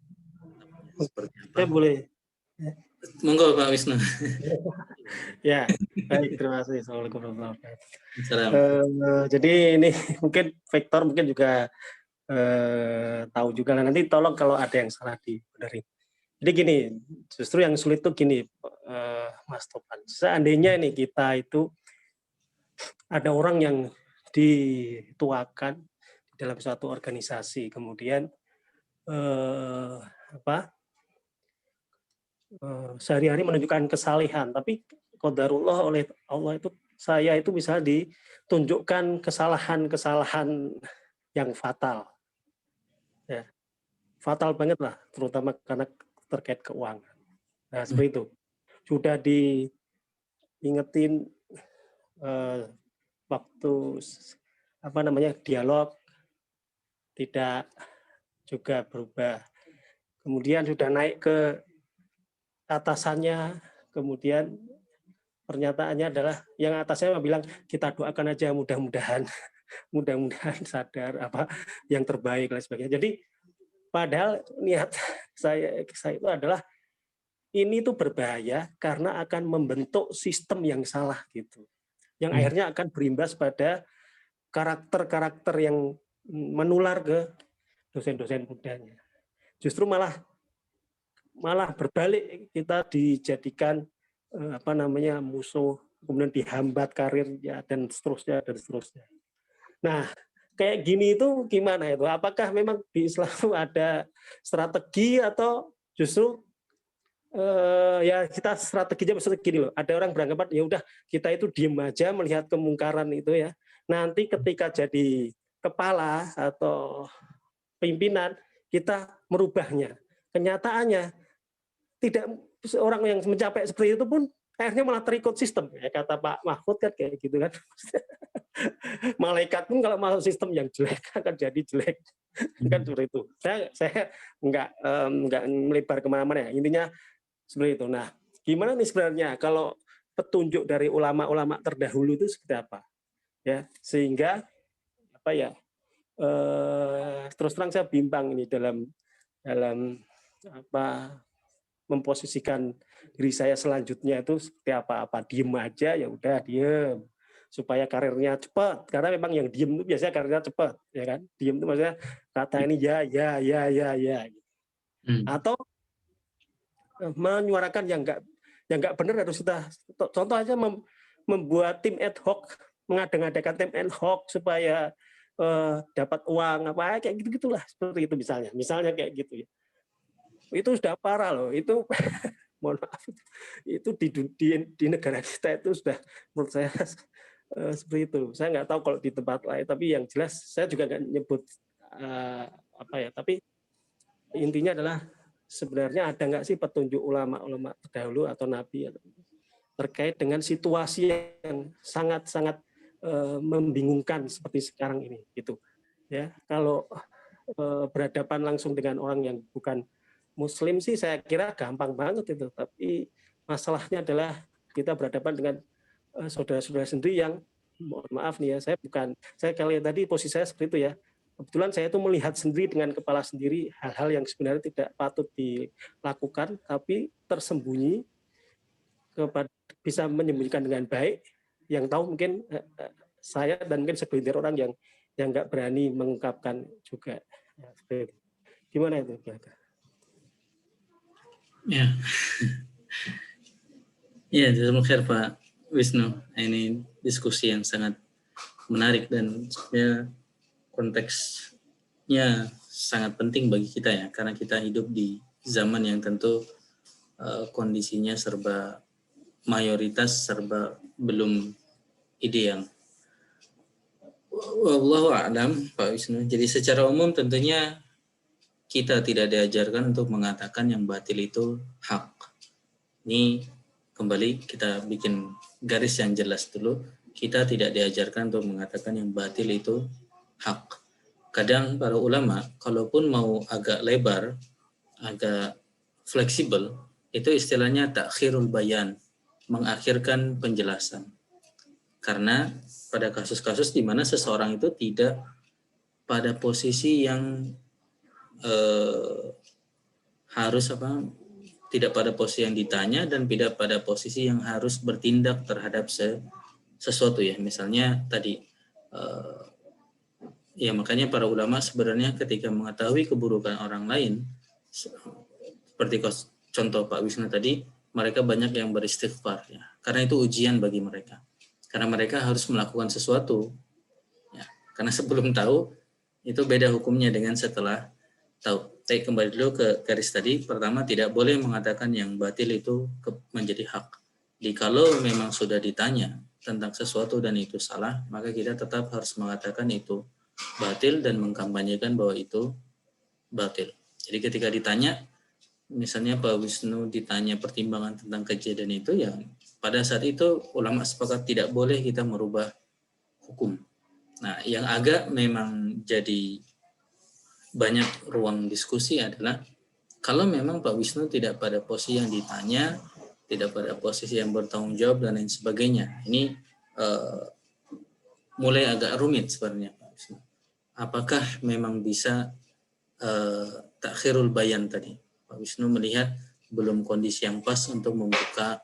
Speaker 3: Seperti apa?
Speaker 5: Saya boleh.
Speaker 3: Monggo Pak Wisnu.
Speaker 5: Ya, baik, terima kasih. Assalamualaikum warahmatullahi wabarakatuh. Jadi ini mungkin Victor mungkin juga tahu juga, nanti tolong kalau ada yang salah dibenerin. Jadi gini, justru yang sulit tuh gini, Mas Topan. Seandainya ini kita itu ada orang yang dituakan dalam suatu organisasi, kemudian sehari-hari menunjukkan kesalehan, tapi qadarullah oleh Allah itu saya itu bisa ditunjukkan kesalahan-kesalahan yang fatal. Ya. Fatal banget lah, terutama karena terkait keuangan. Nah, seperti itu. Sudah diingetin waktu dialog tidak juga berubah. Kemudian sudah naik ke atasannya, kemudian pernyataannya adalah yang atasnya bilang kita doakan aja mudah-mudahan sadar yang terbaik dan sebagainya. Jadi padahal niat saya itu adalah ini tuh berbahaya karena akan membentuk sistem yang salah gitu. Yang akhirnya akan berimbas pada karakter-karakter yang menular ke dosen-dosen mudanya. Justru malah berbalik, kita dijadikan musuh, kemudian dihambat karirnya dan seterusnya. Nah, kayak gini itu gimana itu? Apakah memang di Islam ada strategi atau justru ya kita strateginya maksudnya gini loh, ada orang beranggapan ya udah kita itu diem aja melihat kemungkaran itu ya, nanti ketika jadi kepala atau pimpinan kita merubahnya. Kenyataannya tidak, orang yang mencapai seperti itu pun akhirnya malah terikut sistem ya, kata Pak Mahfud kan kayak gitu kan. Malaikat pun kalau masuk sistem yang jelek akan jadi jelek kan seperti itu. Saya nggak melebar kemana-mana ya, intinya seperti itu. Nah, gimana nih sebenarnya kalau petunjuk dari ulama-ulama terdahulu itu seperti apa ya, sehingga terus terang saya bimbang ini dalam memposisikan diri saya selanjutnya itu seperti apa diem aja ya udah diem supaya karirnya cepat, karena memang yang diem itu biasanya karirnya cepat ya kan. Diem itu maksudnya kata ini ya atau menyuarakan yang enggak benar harus kita contoh aja, membuat tim ad hoc, mengadakan tim ad hoc supaya dapat uang kayak gitulah, seperti itu misalnya kayak gitu ya. Itu sudah parah loh itu. Mohon maaf, itu di negara kita itu sudah menurut saya seperti itu. Saya nggak tahu kalau di tempat lain, tapi yang jelas saya juga nggak nyebut tapi intinya adalah sebenarnya ada nggak sih petunjuk ulama-ulama terdahulu atau nabi terkait dengan situasi yang sangat-sangat membingungkan seperti sekarang ini gitu ya. Kalau berhadapan langsung dengan orang yang bukan Muslim sih saya kira gampang banget itu, tapi masalahnya adalah kita berhadapan dengan saudara-saudara sendiri yang mohon maaf nih ya, saya kali tadi posisi saya seperti itu ya. Kebetulan saya itu melihat sendiri dengan kepala sendiri hal-hal yang sebenarnya tidak patut dilakukan, tapi tersembunyi bisa menyembunyikan dengan baik. Yang tahu mungkin saya dan mungkin segelintir orang yang nggak berani mengungkapkan juga. Gimana itu?
Speaker 3: Ya, ya, jazakumullah Pak Wisnu. Ini diskusi yang sangat menarik dan sebenarnya konteksnya sangat penting bagi kita ya, karena kita hidup di zaman yang tentu kondisinya serba mayoritas serba belum ideal. Wallahu a'lam Pak Wisnu. Jadi secara umum tentunya kita tidak diajarkan untuk mengatakan yang batil itu hak. Ini kembali kita bikin garis yang jelas dulu. Kita tidak diajarkan untuk mengatakan yang batil itu hak. Kadang para ulama kalaupun mau agak lebar, agak fleksibel, itu istilahnya takhirul bayan, mengakhirkan penjelasan. Karena pada kasus-kasus di mana seseorang itu tidak pada posisi yang tidak pada posisi yang ditanya dan tidak pada posisi yang harus bertindak terhadap sesuatu ya. Misalnya tadi ya makanya para ulama sebenarnya ketika mengetahui keburukan orang lain, seperti contoh Pak Wisnu tadi, mereka banyak yang beristighfar ya, karena itu ujian bagi mereka, karena mereka harus melakukan sesuatu ya, karena sebelum tahu itu beda hukumnya dengan setelah tahu. Tapi kembali dulu ke garis tadi, pertama tidak boleh mengatakan yang batil itu menjadi hak. Jadi kalau memang sudah ditanya tentang sesuatu dan itu salah, maka kita tetap harus mengatakan itu batil dan mengkampanyekan bahwa itu batil. Jadi ketika ditanya misalnya Pak Wisnu ditanya pertimbangan tentang kejadian itu, ya pada saat itu ulama sepakat tidak boleh kita merubah hukum. Nah, yang agak memang jadi banyak ruang diskusi adalah kalau memang Pak Wisnu tidak pada posisi yang ditanya, tidak pada posisi yang bertanggung jawab dan lain sebagainya. Ini mulai agak rumit sebenarnya Pak Wisnu. Apakah memang bisa takhirul bayan tadi? Pak Wisnu melihat belum kondisi yang pas untuk membuka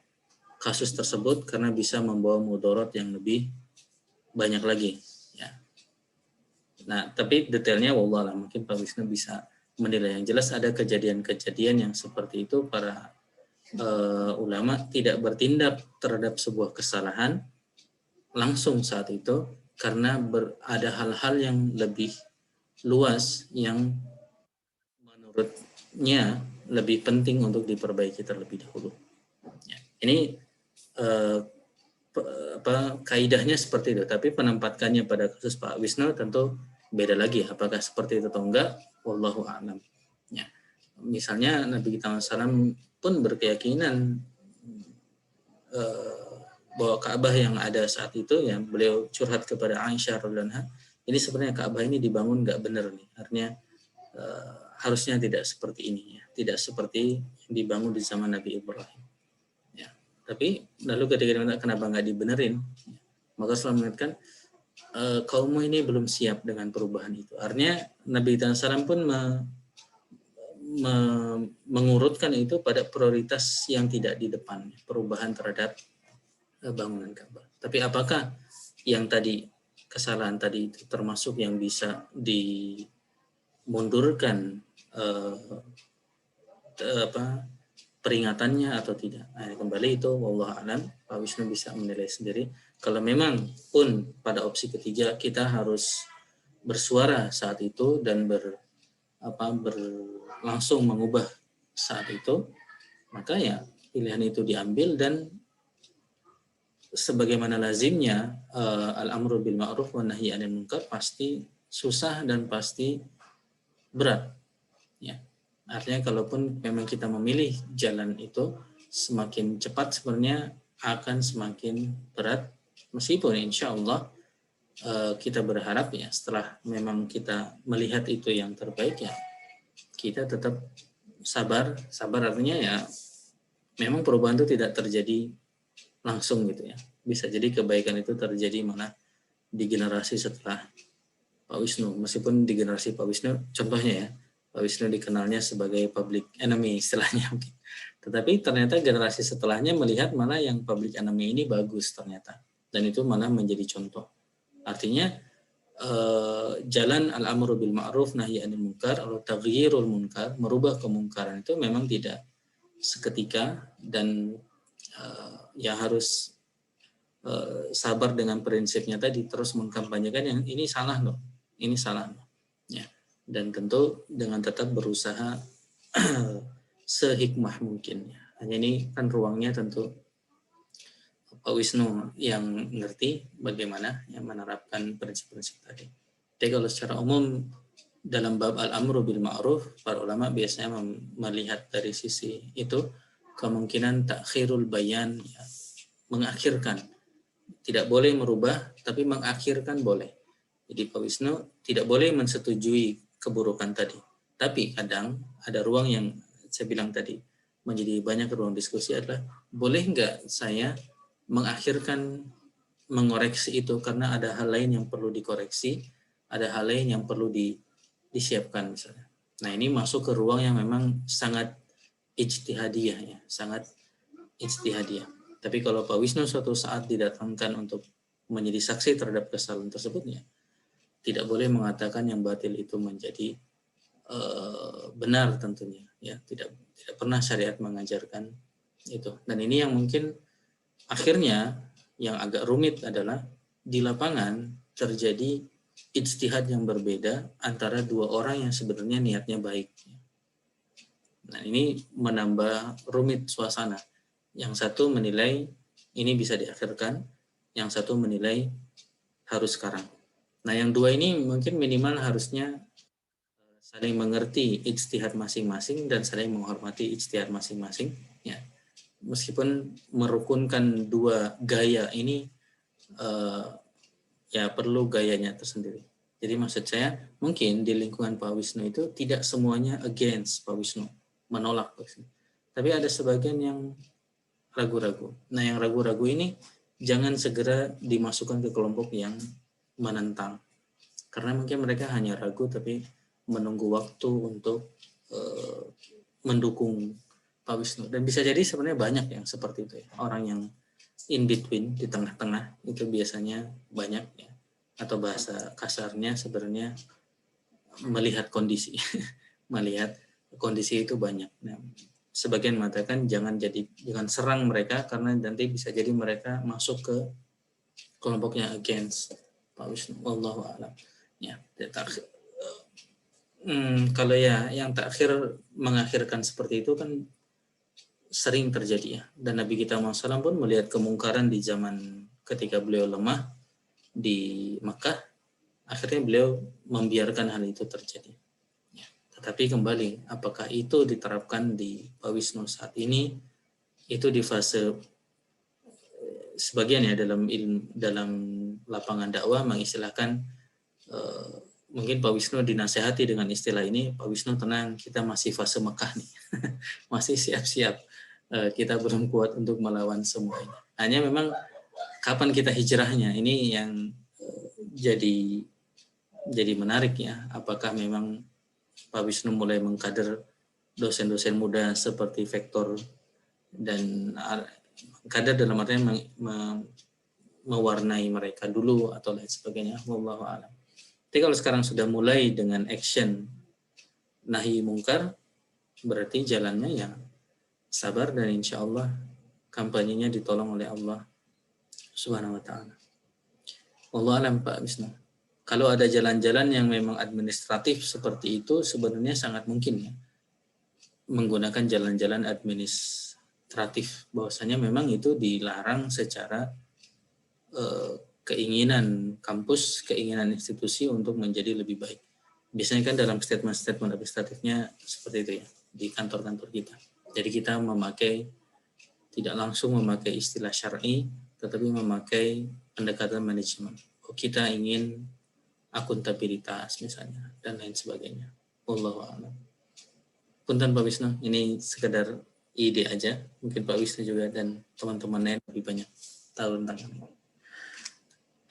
Speaker 3: kasus tersebut karena bisa membawa mudarat yang lebih banyak lagi. Ya. Nah, tapi detailnya wallah mungkin Pak Wisnu bisa menilai. Yang jelas ada kejadian-kejadian yang seperti itu para ulama tidak bertindak terhadap sebuah kesalahan langsung saat itu karena ada hal-hal yang lebih luas yang menurutnya lebih penting untuk diperbaiki terlebih dahulu. Ya, ini kaidahnya seperti itu, tapi penempatkannya pada kasus Pak Wisnu tentu beda lagi. Apakah seperti itu atau enggak? Wallahu a'lam. Ya. Misalnya Nabi kita SAW pun berkeyakinan bahwa Ka'bah yang ada saat itu, yang beliau curhat kepada Aisyah radhiyallahu anha, ini sebenarnya Ka'bah ini dibangun nggak benar nih. Artinya harusnya tidak seperti ini, ya. Tidak seperti dibangun di zaman Nabi Ibrahim. Ya. Tapi lalu ketika dia kenapa nggak dibenerin, maka Rasulullah mengatakan kaummu ini belum siap dengan perubahan itu. Artinya Nabi SAW pun mengurutkan itu pada prioritas yang tidak di depan, perubahan terhadap bangunan Ka'bah. Tapi apakah yang tadi kesalahan tadi itu termasuk yang bisa dimundurkan peringatannya atau tidak? Nah, kembali itu wallahu a'lam, Pak Wisnu bisa menilai sendiri. Kalau memang pun pada opsi ketiga kita harus bersuara saat itu dan langsung mengubah saat itu, maka ya pilihan itu diambil dan sebagaimana lazimnya al-amru bil ma'ruf wa nahyi 'anil munkar pasti susah dan pasti berat. Ya. Artinya kalaupun memang kita memilih jalan itu, semakin cepat sebenarnya akan semakin berat, meskipun insya Allah kita berharap ya setelah memang kita melihat itu yang terbaik, ya kita tetap sabar artinya ya memang perubahan itu tidak terjadi langsung gitu ya. Bisa jadi kebaikan itu terjadi malah di generasi setelah Pak Wisnu, meskipun di generasi Pak Wisnu contohnya ya, Pak Wisnu dikenalnya sebagai public enemy istilahnya mungkin. Tetapi ternyata generasi setelahnya melihat malah yang public enemy ini bagus ternyata. Dan itu malah menjadi contoh. Artinya jalan al-amru bil ma'ruf nahyi 'anil munkar atau taghyirul munkar, merubah kemungkaran itu memang tidak seketika dan yang harus sabar dengan prinsipnya tadi, terus mengkampanyekan yang ini salah loh, ini salah loh. Ya. Dan tentu dengan tetap berusaha sehikmah mungkin. Hanya ini kan ruangnya tentu Pak Wisnu yang ngerti bagaimana yang menerapkan prinsip-prinsip tadi. Jadi kalau secara umum dalam bab al-amru bil ma'ruf, para ulama biasanya melihat dari sisi itu kemungkinan takhirul bayan, ya, mengakhirkan. Tidak boleh merubah, tapi mengakhirkan boleh. Jadi Pak Wisnu tidak boleh mensetujui keburukan tadi. Tapi kadang ada ruang yang saya bilang tadi, menjadi banyak ruang diskusi adalah, boleh nggak saya mengakhirkan mengoreksi itu karena ada hal lain yang perlu dikoreksi, ada hal lain yang perlu disiapkan misalnya. Nah ini masuk ke ruang yang memang sangat ijtihadiyah ya, sangat ijtihadiyah. Tapi kalau Pak Wisnu suatu saat didatangkan untuk menjadi saksi terhadap kesalahan tersebutnya, tidak boleh mengatakan yang batil itu menjadi benar tentunya. Ya, tidak pernah syariat mengajarkan itu. Dan ini yang mungkin akhirnya yang agak rumit adalah di lapangan terjadi ijtihad yang berbeda antara dua orang yang sebenarnya niatnya baik. Nah ini menambah rumit suasana. Yang satu menilai ini bisa diakhirkan, yang satu menilai harus sekarang. Nah yang dua ini mungkin minimal harusnya saling mengerti ijtihad masing-masing dan saling menghormati ijtihad masing-masing. Ya, meskipun merukunkan dua gaya ini, ya perlu gayanya tersendiri. Jadi maksud saya, mungkin di lingkungan Pak Wisnu itu tidak semuanya against Pak Wisnu, menolak Pak Wisnu. Tapi ada sebagian yang ragu-ragu. Nah, yang ragu-ragu ini jangan segera dimasukkan ke kelompok yang menentang. Karena mungkin mereka hanya ragu tapi menunggu waktu untuk mendukung Pak Wisnu. Dan bisa jadi sebenarnya banyak yang seperti itu ya. Orang yang in between, di tengah-tengah, itu biasanya banyak ya. Atau bahasa kasarnya sebenarnya melihat kondisi. Melihat kondisi itu banyak. Nah, sebagian mengatakan jangan serang mereka karena nanti bisa jadi mereka masuk ke kelompoknya against Pak Wisnu. Wallahu a'lam. Ya, kalau ya yang terakhir mengakhirkan seperti itu kan sering terjadi ya. Dan Nabi kita Muhammad SAW pun melihat kemungkaran di zaman ketika beliau lemah di Makkah, akhirnya beliau membiarkan hal itu terjadi. Ya. Tetapi kembali, apakah itu diterapkan di Pak Wisnu saat ini? Itu di fase sebagian ya dalam lapangan dakwah mengistilahkan mungkin Pak Wisnu dinasehati dengan istilah ini, Pak Wisnu tenang, kita masih fase Mekah nih, masih siap-siap, kita belum kuat untuk melawan semua ini. Hanya memang kapan kita hijrahnya ini yang jadi menarik ya. Apakah memang Pak Wisnu mulai mengkader dosen-dosen muda seperti Vektor dan kader dalam artian mewarnai mereka dulu atau lain sebagainya. Wallahu a'lam. Tapi kalau sekarang sudah mulai dengan action nahi mungkar, berarti jalannya ya sabar dan insya Allah kampanyenya ditolong oleh Allah Subhanahu wa ta'ala. Wallahu a'lam Pak Wisnu. Kalau ada jalan-jalan yang memang administratif seperti itu, sebenarnya sangat mungkin ya menggunakan jalan-jalan administratif. Bahwasanya memang itu dilarang secara keinginan kampus, keinginan institusi untuk menjadi lebih baik. Biasanya kan dalam statement-statement administratifnya seperti itu ya, di kantor-kantor kita. Jadi kita tidak langsung memakai istilah syar'i, tetapi memakai pendekatan manajemen. Kita ingin akuntabilitas misalnya, dan lain sebagainya. Wallahu a'lam. Punten Pak Wisnu, ini sekedar ide aja. Mungkin Pak Wisnu juga dan teman-teman lain lebih banyak tahu tentang ini.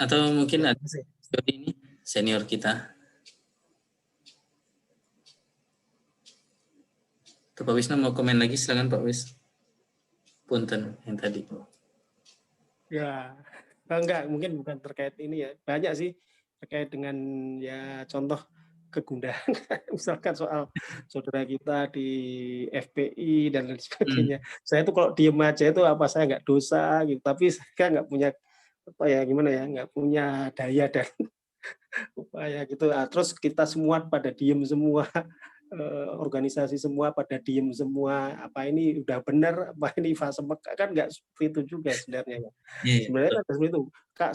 Speaker 3: Atau mungkin ada ini senior kita. Pak Wisnu mau komen lagi, silakan Pak Wis. Punten yang tadi.
Speaker 5: Ya, enggak, mungkin bukan terkait ini ya. Banyak sih terkait dengan ya contoh kegundahan. Misalkan soal saudara kita di FPI dan lain sebagainya. Saya tuh kalau diem aja itu apa saya nggak dosa gitu. Tapi saya nggak punya apa ya gimana ya, nggak punya daya dan upaya gitu. Terus kita semua pada diem semua. Organisasi semua pada diem semua, apa ini udah benar, apa ini fase Mekah, kan nggak seperti itu juga sebenarnya. Sebenarnya kan seperti itu.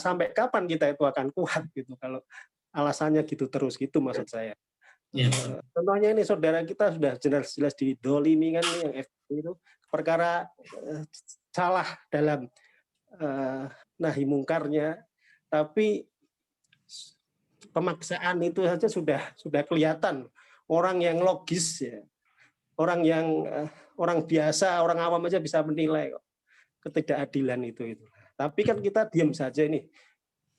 Speaker 5: Sampai kapan kita itu akan kuat gitu kalau alasannya gitu terus gitu maksud saya. Contohnya ini saudara kita sudah jelas-jelas didolimi kan yang FPI itu perkara salah dalam nahi mungkarnya, tapi pemaksaan itu saja sudah kelihatan. Orang yang logis ya, orang biasa, orang awam aja bisa menilai kok ketidakadilan itu. Tapi kan kita diam saja ini,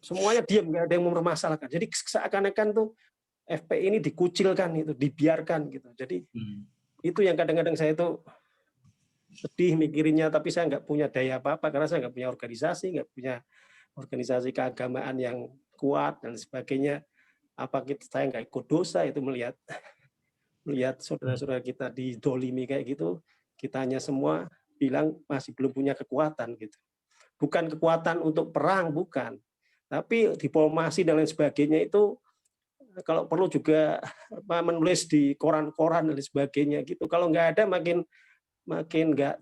Speaker 5: semuanya diam, nggak ada yang mempermasalahkan. Jadi seakan-akan tuh FPI ini dikucilkan itu, dibiarkan gitu. Jadi itu yang kadang-kadang saya itu sedih mikirinnya, tapi saya nggak punya daya apa-apa karena saya nggak punya organisasi keagamaan yang kuat dan sebagainya. Apa saya nggak ikut dosa itu melihat saudara-saudara kita didolimi kayak gitu, kitanya semua bilang masih belum punya kekuatan gitu. Bukan kekuatan untuk perang, bukan. Tapi diplomasi dan lain sebagainya itu kalau perlu juga menulis di koran-koran dan lain sebagainya gitu. Kalau nggak ada makin nggak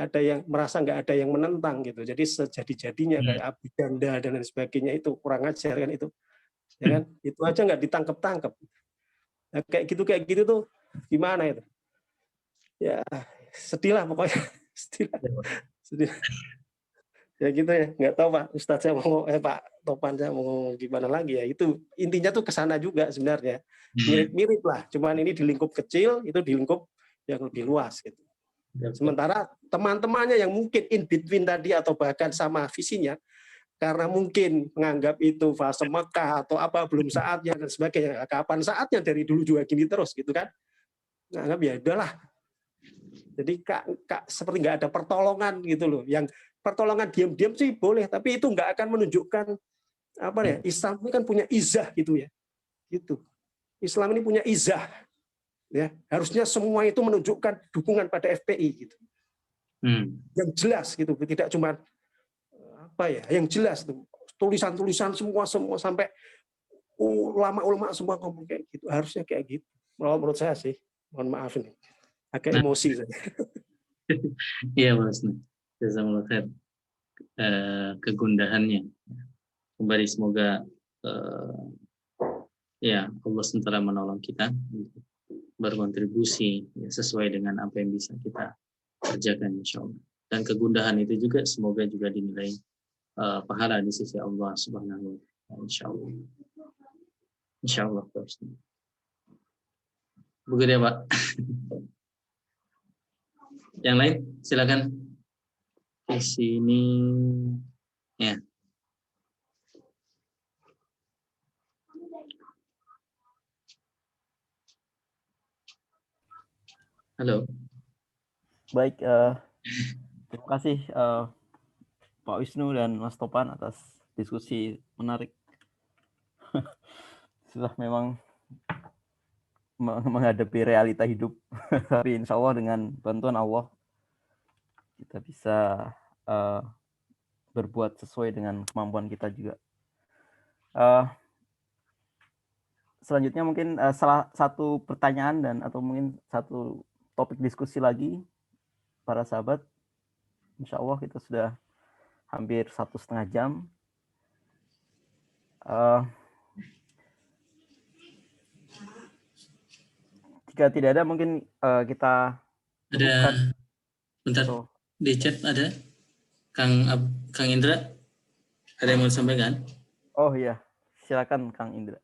Speaker 5: ada yang merasa nggak ada yang menentang gitu. Jadi sejadi-jadinya kayak Abu Janda dan lain sebagainya itu kurang ajar kan itu. ya kan? Itu aja nggak ditangkap-tangkap. Nah, kayak gitu tuh gimana itu? Ya sedih lah pokoknya. sedih. Ya gitu ya, nggak tahu Pak Ustadz saya mau Pak Topan saya mau gimana lagi ya. Itu intinya tuh ke sana juga sebenarnya. Mirip-mirip lah, cuman ini di lingkup kecil, itu di lingkup yang lebih luas gitu. Sementara teman-temannya yang mungkin in between tadi atau bahkan sama visinya, karena mungkin menganggap itu fase Mekah atau apa belum saatnya dan sebagainya. Kapan saatnya, dari dulu juga gini terus gitu kan? Nganggap ya udahlah. Jadi kak seperti nggak ada pertolongan gitu loh. Yang pertolongan diam-diam sih boleh, tapi itu nggak akan menunjukkan apa ya? Islam ini kan punya izah gitu ya. Gitu. Islam ini punya izah. Ya, harusnya semua itu menunjukkan dukungan pada FPI gitu. Yang jelas gitu, tidak cuma apa ya, yang jelas tuh tulisan-tulisan semua sampai ulama-ulama semua ngomong kayak gitu, harusnya kayak gitu. Menurut saya sih, mohon maaf ini agak emosi saya.
Speaker 3: Iya Mas, jazakallahu khair. Kegundahannya kembali, semoga ya Allah SWT menolong kita berkontribusi ya, sesuai dengan apa yang bisa kita kerjakan insyaallah. Dan kegundahan itu juga semoga juga dinilai pahala di sisi Allah Subhanahu wa taala insyaallah. Insyaallah terus. Begitu ya Pak. Yang lain silakan. Di sini ya. Halo.
Speaker 1: Baik, terima kasih Pak Wisnu dan Mas Topan atas diskusi menarik. Sudah memang menghadapi realita hidup, tapi insya Allah dengan bantuan Allah kita bisa berbuat sesuai dengan kemampuan kita juga. Selanjutnya mungkin salah satu pertanyaan dan atau mungkin satu topik diskusi lagi para sahabat. Insya Allah kita sudah hampir 1,5 jam. Jika tidak ada mungkin kita
Speaker 3: ada bentar so, di chat ada Kang Indra ada yang mau disampaikan?
Speaker 1: Oh iya, silakan Kang Indra.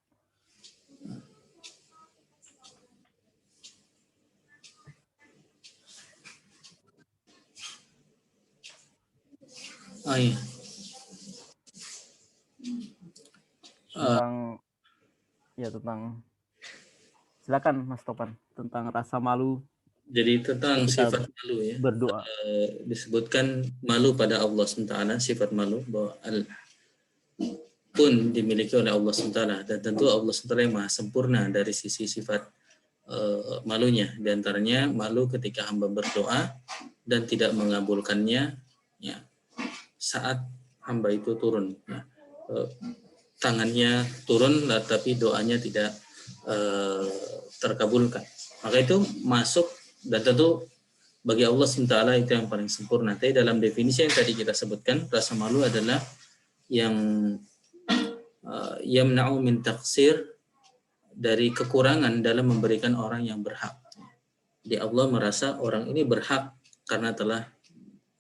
Speaker 3: Oh iya.
Speaker 1: Tentang silakan Mas Topan tentang rasa malu.
Speaker 3: Jadi tentang sifat malu ya.
Speaker 1: Berdoa.
Speaker 3: Disebutkan malu pada Allah SWT, sifat malu bahwa pun dimiliki oleh Allah SWT, dan tentu Allah SWT yang maha sempurna dari sisi sifat malunya. Di antaranya malu ketika hamba berdoa dan tidak mengabulkannya ya, saat hamba itu turun ya. Tangannya turun tapi doanya tidak terkabulkan, maka itu masuk, dan tentu bagi Allah SWT itu yang paling sempurna. Tapi dalam definisi yang tadi kita sebutkan, rasa malu adalah yang yamna'u min taqsir, dari kekurangan dalam memberikan orang yang berhak. Jadi Allah merasa orang ini berhak karena telah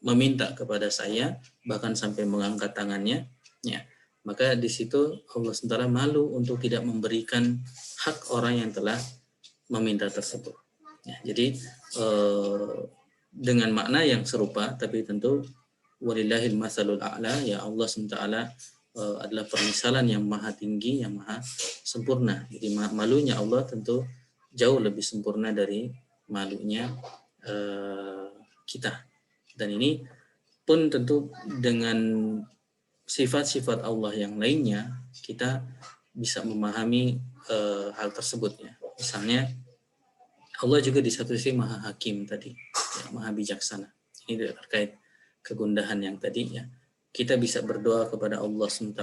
Speaker 3: meminta kepada saya, bahkan sampai mengangkat tangannya ya. Maka di situ Allah SWT malu untuk tidak memberikan hak orang yang telah meminta tersebut. Ya, jadi dengan makna yang serupa, tapi tentu walillahil masalul a'la, ya Allah SWT adalah permisalan yang maha tinggi, yang maha sempurna. Jadi malunya Allah tentu jauh lebih sempurna dari malunya kita. Dan ini pun tentu dengan sifat-sifat Allah yang lainnya kita bisa memahami hal tersebut ya. Misalnya Allah juga di satu sisi maha hakim tadi ya, maha bijaksana. Ini terkait kegundahan yang tadi ya. Kita bisa berdoa kepada Allah SWT,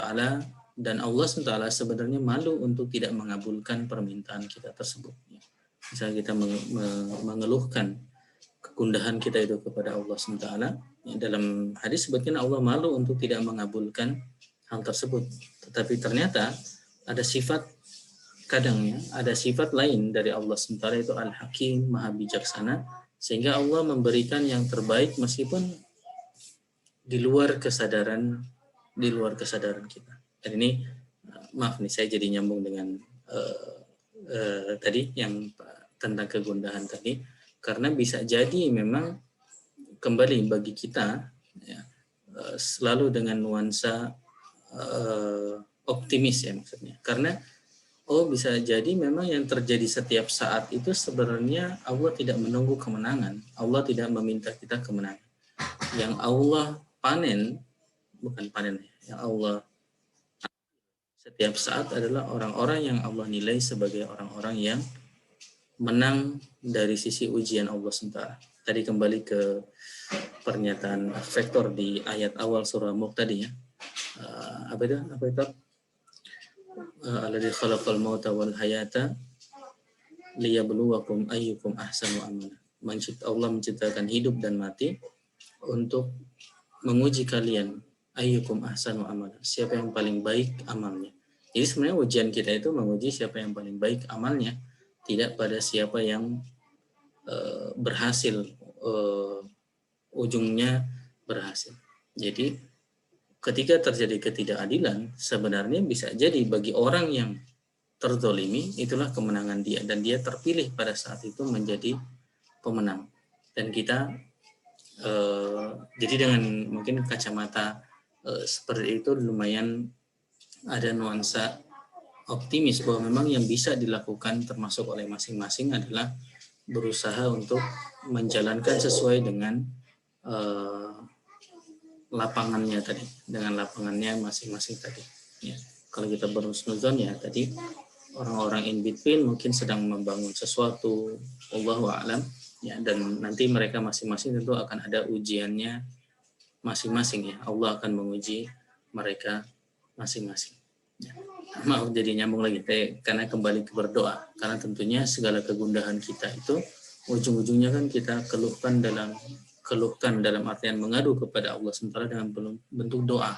Speaker 3: dan Allah SWT sebenarnya malu untuk tidak mengabulkan permintaan kita tersebut ya. Misalnya kita mengeluhkan kegundahan kita itu kepada Allah SWT ya, dalam hadis sebutkan Allah malu untuk tidak mengabulkan hal tersebut. Tetapi ternyata ada sifat kadang ya, ada sifat lain dari Allah sementara itu Al-Hakim, Maha Bijaksana, sehingga Allah memberikan yang terbaik meskipun di luar kesadaran kita. Dan ini maaf nih saya jadi nyambung dengan tadi yang tentang kegundahan tadi, karena bisa jadi memang kembali bagi kita ya, selalu dengan nuansa optimis ya maksudnya, karena bisa jadi memang yang terjadi setiap saat itu sebenarnya Allah tidak menunggu kemenangan, Allah tidak meminta kita kemenangan. Yang Allah bukan panen, yang Allah setiap saat adalah orang-orang yang Allah nilai sebagai orang-orang yang menang dari sisi ujian Allah SWT. Tadi kembali ke pernyataan faktor di ayat awal surah Mulk tadi ya. Apa itu? Alladzi khalaqal mauta wal hayata liyabluwakum ayyukum ahsanu amala. Allah menciptakan hidup dan mati untuk menguji kalian, ayyukum ahsanu amala, siapa yang paling baik amalnya. Jadi sebenarnya ujian kita itu menguji siapa yang paling baik amalnya, tidak pada siapa yang berhasil, ujungnya berhasil. Jadi ketika terjadi ketidakadilan, sebenarnya bisa jadi bagi orang yang terzolimi itulah kemenangan dia, dan dia terpilih pada saat itu menjadi pemenang. Dan kita jadi dengan mungkin kacamata seperti itu lumayan ada nuansa optimis bahwa memang yang bisa dilakukan termasuk oleh masing-masing adalah berusaha untuk menjalankan sesuai dengan lapangannya tadi, dengan lapangannya masing-masing tadi. Ya. Kalau kita berhusnuzon ya tadi orang-orang in between mungkin sedang membangun sesuatu, wallahu a'lam. Ya, dan nanti mereka masing-masing tentu akan ada ujiannya masing-masing ya. Allah akan menguji mereka masing-masing. Ya. Maaf jadi nyambung lagi karena kembali ke berdoa, karena tentunya segala kegundahan kita itu ujung-ujungnya kan kita keluhkan dalam artian mengadu kepada Allah SWT dengan bentuk doa.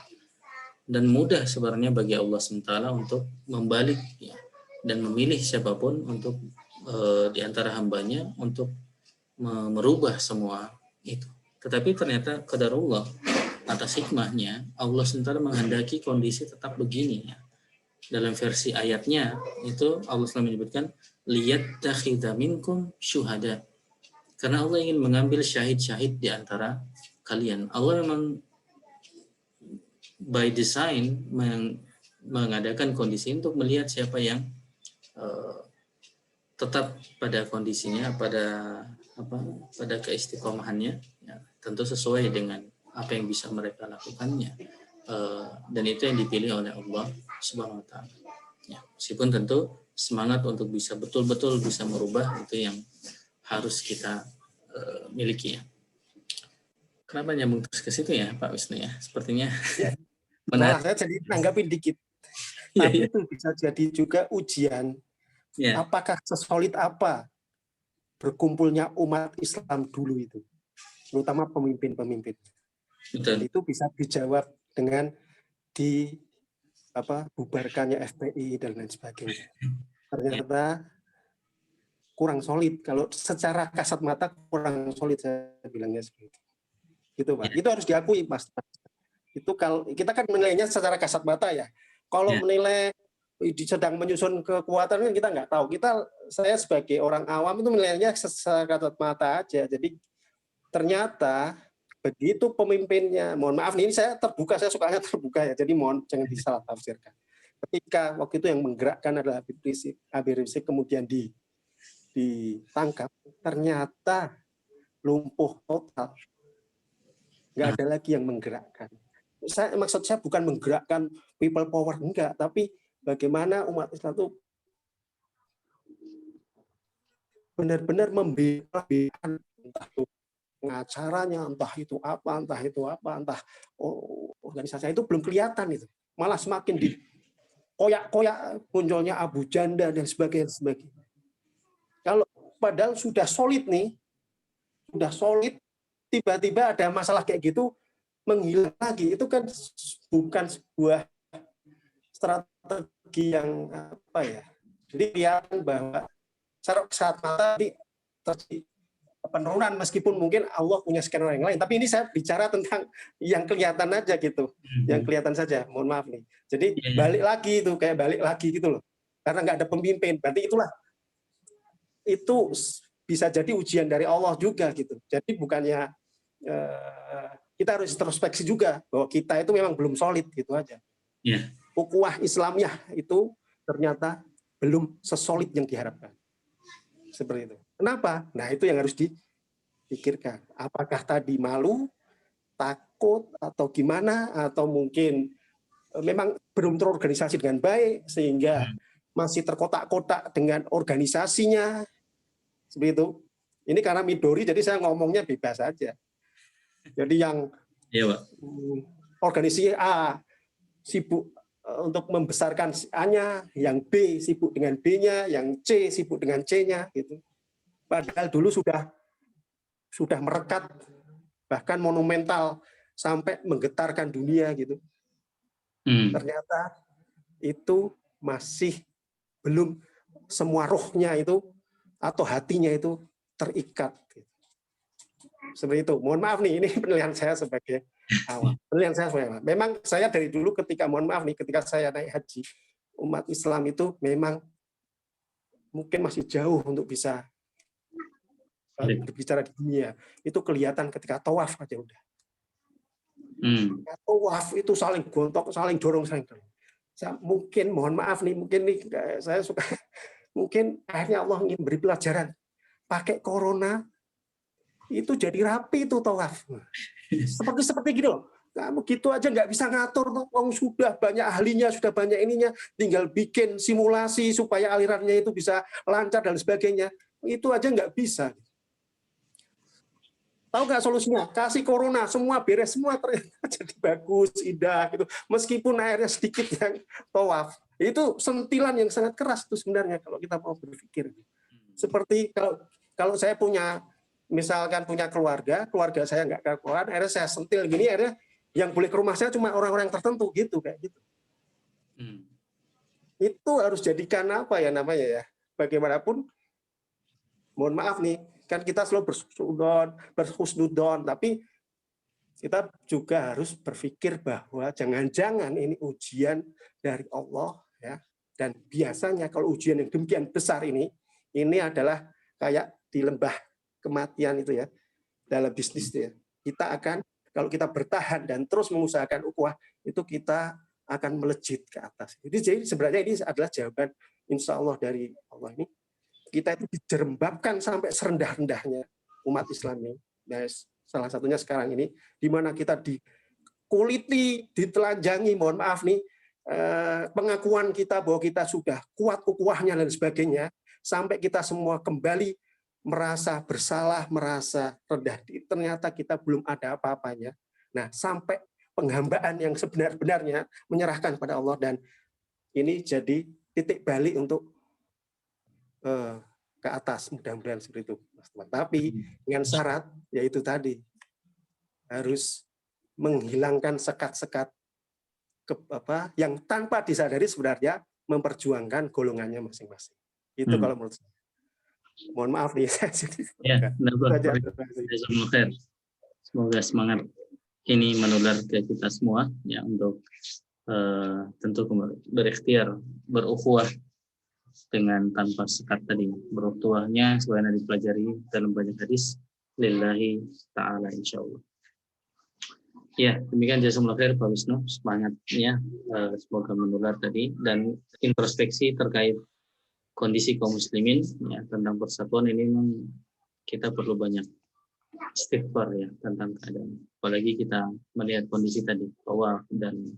Speaker 3: Dan mudah sebenarnya bagi Allah SWT untuk membalik ya, dan memilih siapapun untuk di antara hambanya untuk merubah semua itu. Tetapi ternyata qadarullah, atas hikmahnya Allah SWT menghendaki kondisi tetap begini ya. Dalam versi ayatnya itu Allah SWT menyebutkan liyattakhidha minkum syuhada, karena Allah ingin mengambil syahid-syahid di antara kalian. Allah memang by design mengadakan kondisi untuk melihat siapa yang tetap pada kondisinya, pada keistiqomahannya, ya, tentu sesuai dengan apa yang bisa mereka lakukannya, dan itu yang dipilih oleh Allah Subhanahu Wa Taala. Ya, meskipun tentu semangat untuk bisa betul-betul bisa merubah itu yang harus kita miliki ya. Kenapa nyambung terus ke situ ya Pak Wisnu ya? Sepertinya
Speaker 5: ya.
Speaker 3: Menarik.
Speaker 5: Saya jadi nanggapin dikit.
Speaker 3: Ya,
Speaker 5: tapi
Speaker 3: ya.
Speaker 5: itu bisa jadi juga ujian.
Speaker 3: Ya.
Speaker 5: Apakah sesolid apa berkumpulnya umat Islam dulu itu, terutama pemimpin-pemimpin. Dan itu bisa dijawab dengan bubarkannya FPI dan lain sebagainya. Ternyata kurang solid. Kalau secara kasat mata kurang solid, saya bilangnya seperti itu. Gitu, Pak. Itu harus diakui, Mas. Itu kalau kita kan menilainya secara kasat mata ya. Kalau menilai sedang menyusun kekuatan kan kita nggak tahu. Saya sebagai orang awam itu menilainya secara kasat mata aja. Jadi ternyata begitu pemimpinnya, mohon maaf ini saya terbuka, saya sukanya terbuka ya. Jadi mohon jangan disalah tafsirkan. Ketika waktu itu yang menggerakkan adalah Habib Rizik kemudian ditangkap, ternyata lumpuh total, nggak ada lagi yang menggerakkan. Maksud saya bukan menggerakkan people power, enggak, tapi bagaimana umat Islam itu benar-benar membela entah itu pengacaranya, entah itu apa, entah organisasi itu belum kelihatan itu, malah semakin dikoyak-koyak munculnya Abu Janda dan sebagainya. Kalau padahal sudah solid nih, tiba-tiba ada masalah kayak gitu menghilang lagi, itu kan bukan sebuah strategi yang apa ya? Jadi kelihatan bahwa secara kasat mata terjadi penurunan meskipun mungkin Allah punya skenario yang lain. Tapi ini saya bicara tentang yang kelihatan aja gitu, yang kelihatan saja. Mohon maaf nih. Jadi balik lagi itu kayak balik lagi gitu loh. Karena nggak ada pemimpin. Berarti itu bisa jadi ujian dari Allah juga gitu. Jadi bukannya kita harus introspeksi juga bahwa kita itu memang belum solid gitu aja. Ukhuwah Islamiyah itu ternyata belum sesolid yang diharapkan. Seperti itu. Kenapa? Nah, itu yang harus dipikirkan. Apakah tadi malu, takut, atau gimana, atau mungkin memang belum terorganisasi dengan baik, sehingga masih terkotak-kotak dengan organisasinya. Seperti itu. Ini karena Midori, jadi saya ngomongnya bebas saja. Jadi yang organisasi A sibuk untuk membesarkan A-nya, yang B sibuk dengan B-nya, yang C sibuk dengan C-nya gitu. Padahal dulu sudah merekat bahkan monumental sampai menggetarkan dunia gitu. Ternyata itu masih belum semua rohnya itu atau hatinya itu terikat. Seperti itu. Mohon maaf nih, ini penilaian saya sebagai awal. Penilaian saya sebagai awal. Memang saya dari dulu ketika, mohon maaf nih, ketika saya naik haji, umat Islam itu memang mungkin masih jauh untuk bisa berbicara di dunia. Itu kelihatan ketika tawaf aja udah. Tawaf itu saling gontok, saling dorong, mungkin, mohon maaf nih, mungkin nih saya suka, mungkin akhirnya Allah ingin beri pelajaran. Pakai corona, itu jadi rapi itu tawaf. Seperti gitu loh. Kamu gitu aja nggak bisa ngatur, sudah banyak ahlinya, sudah banyak ininya, tinggal bikin simulasi supaya alirannya itu bisa lancar dan sebagainya. Itu aja nggak bisa. Tahu nggak solusinya? Kasih corona, semua beres, semua ternyata jadi bagus, indah gitu. Meskipun airnya sedikit yang tawaf. Itu sentilan yang sangat keras itu sebenarnya kalau kita mau berpikir. Seperti kalau saya punya, misalkan punya keluarga saya nggak karuan, akhirnya saya sentil gini, akhirnya yang boleh ke rumah saya cuma orang-orang tertentu gitu, kayak gitu. Itu harus jadikan apa ya namanya ya, bagaimanapun, mohon maaf nih, kan kita selalu berhusnudon, tapi kita juga harus berpikir bahwa jangan-jangan ini ujian dari Allah ya. Dan biasanya kalau ujian yang demikian besar ini adalah kayak di lembah kematian itu ya, dalam bisnis itu ya. Kita akan, kalau kita bertahan dan terus mengusahakan ukhuwah, itu kita akan melejit ke atas. Jadi sebenarnya ini adalah jawaban insya Allah dari Allah ini. Kita itu dijerembabkan sampai serendah-rendahnya umat Islam ini. Nah, salah satunya sekarang ini, di mana kita dikuliti, ditelanjangi, mohon maaf nih, pengakuan kita bahwa kita sudah kuat ukhuwahnya dan sebagainya, sampai kita semua kembali merasa bersalah, merasa rendah diri, ternyata kita belum ada apa-apanya. Nah, sampai penghambaan yang sebenar-benarnya menyerahkan pada Allah, dan ini jadi titik balik untuk ke atas, mudah-mudahan seperti itu. Tapi dengan syarat, yaitu tadi, harus menghilangkan sekat-sekat yang tanpa disadari sebenarnya memperjuangkan golongannya masing-masing. Itu kalau menurut saya. Mohon maaf nih.
Speaker 3: Ya, semoga semangat ini menular ke kita semua ya, untuk tentu berikhtiar berukhuwah dengan tanpa sekat tadi. Berukhuwahnya sebagaimana dipelajari dalam banyak hadis, lillahi ta'ala insyaallah. Ya, demikian jazakumullah khair Pak Wisnu, semangatnya semoga menular tadi, dan introspeksi terkait kondisi kaum muslimin ya, tentang persatuan ini memang kita perlu banyak istighfar ya tentang keadaan. Apalagi kita melihat kondisi tadi bahwa dan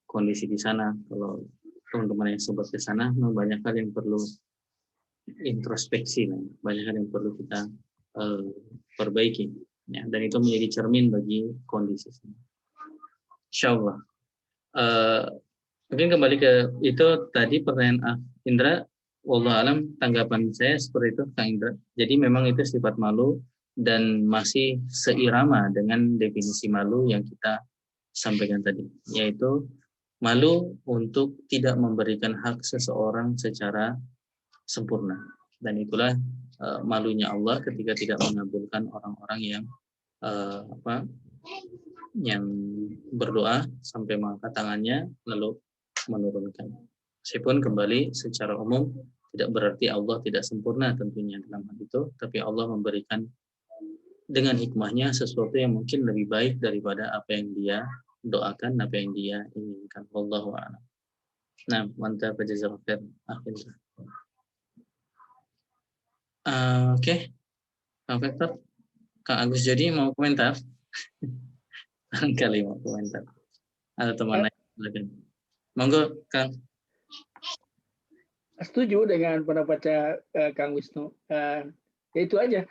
Speaker 3: kondisi di sana, kalau teman-teman yang sobat ke sana, banyak hal yang perlu introspeksi, banyak hal yang perlu kita perbaiki ya, dan itu menjadi cermin bagi kondisi ini. Insyaallah. Mungkin kembali ke itu tadi pertanyaan Indra, wallahu alam, tanggapan saya seperti itu Kang Indra. Jadi memang itu sifat malu dan masih seirama dengan definisi malu yang kita sampaikan tadi, yaitu Malu untuk tidak memberikan hak seseorang secara sempurna. Dan itulah malunya Allah ketika tidak mengabulkan orang-orang yang berdoa sampai mengangkat tangannya lalu menurunkan. Meskipun kembali secara umum tidak berarti Allah tidak sempurna tentunya dalam hal itu, tapi Allah memberikan dengan hikmahnya sesuatu yang mungkin lebih baik daripada apa yang dia doakan, apa yang dia inginkan. Wallahu a'lam. Nah, mantap, jazakallahu khair. Oke, Kang Vector, Kang Agus jadi mau komentar? Kali mau komentar. Ada teman lain lagi. Monggo, Kang.
Speaker 6: Setuju dengan pendapatnya Kang Wisnu. Ya itu aja.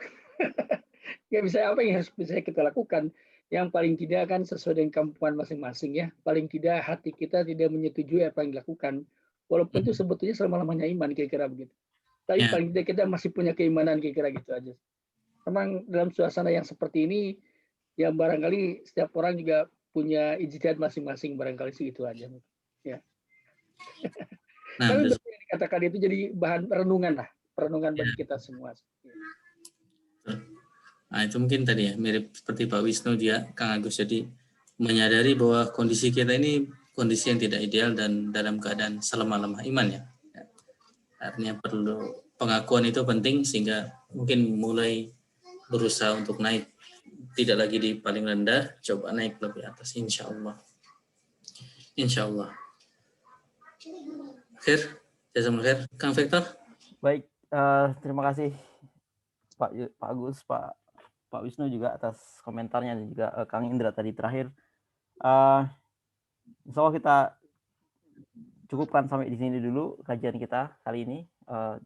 Speaker 6: Ya bisa apa yang harus bisa kita lakukan? Yang paling tidak kan sesuai dengan kemampuan masing-masing ya. Paling tidak hati kita tidak menyetujui apa yang dilakukan. Walaupun itu sebetulnya selama-lamanya iman kira-kira begitu. Tapi paling tidak kita masih punya keimanan kira-kira gitu aja. Memang dalam suasana yang seperti ini, ya barangkali setiap orang juga punya ijtihad masing-masing barangkali segitu aja. Ya.
Speaker 3: Nah,
Speaker 6: tapi betul yang dikatakan itu jadi bahan renungan lah, renungan bagi kita semua.
Speaker 3: Nah, itu mungkin tadi ya mirip seperti Pak Wisnu dia, Kang Agus, jadi menyadari bahwa kondisi kita ini kondisi yang tidak ideal dan dalam keadaan selemah-lemah iman ya. Artinya perlu pengakuan itu penting sehingga mungkin mulai berusaha untuk naik, tidak lagi di paling rendah, coba naik lebih atas, insya Allah. Insya Allah. Khair, jazakumullah khair. Kang Vector.
Speaker 1: Baik, terima kasih Pak Agus, Pak Wisnu juga atas komentarnya dan juga Kang Indra tadi terakhir. Insya Allah kita cukupkan sampai di sini dulu kajian kita kali ini.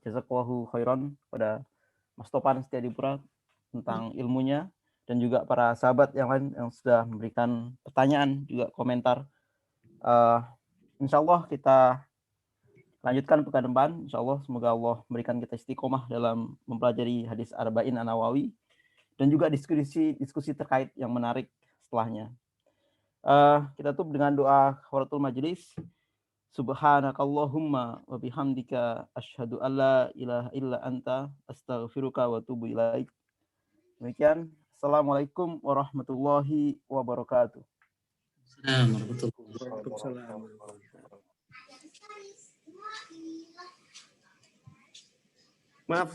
Speaker 1: Jazakallahu khairan pada Mas Topan Setiadipura tentang ilmunya dan juga para sahabat yang lain yang sudah memberikan pertanyaan juga komentar. Insya Allah kita lanjutkan pekan depan. Insya Allah semoga Allah memberikan kita istiqomah dalam mempelajari hadis Arba'in An-Nawawi dan juga diskusi terkait yang menarik setelahnya. Kita tutup dengan doa kafaratul majelis. Subhanakallahumma wa bihamdika asyhadu alla ilaha illa anta astaghfiruka wa atubu ilaik. Demikian. Assalamualaikum warahmatullahi wabarakatuh.
Speaker 5: Waalaikumsalam. Maaf.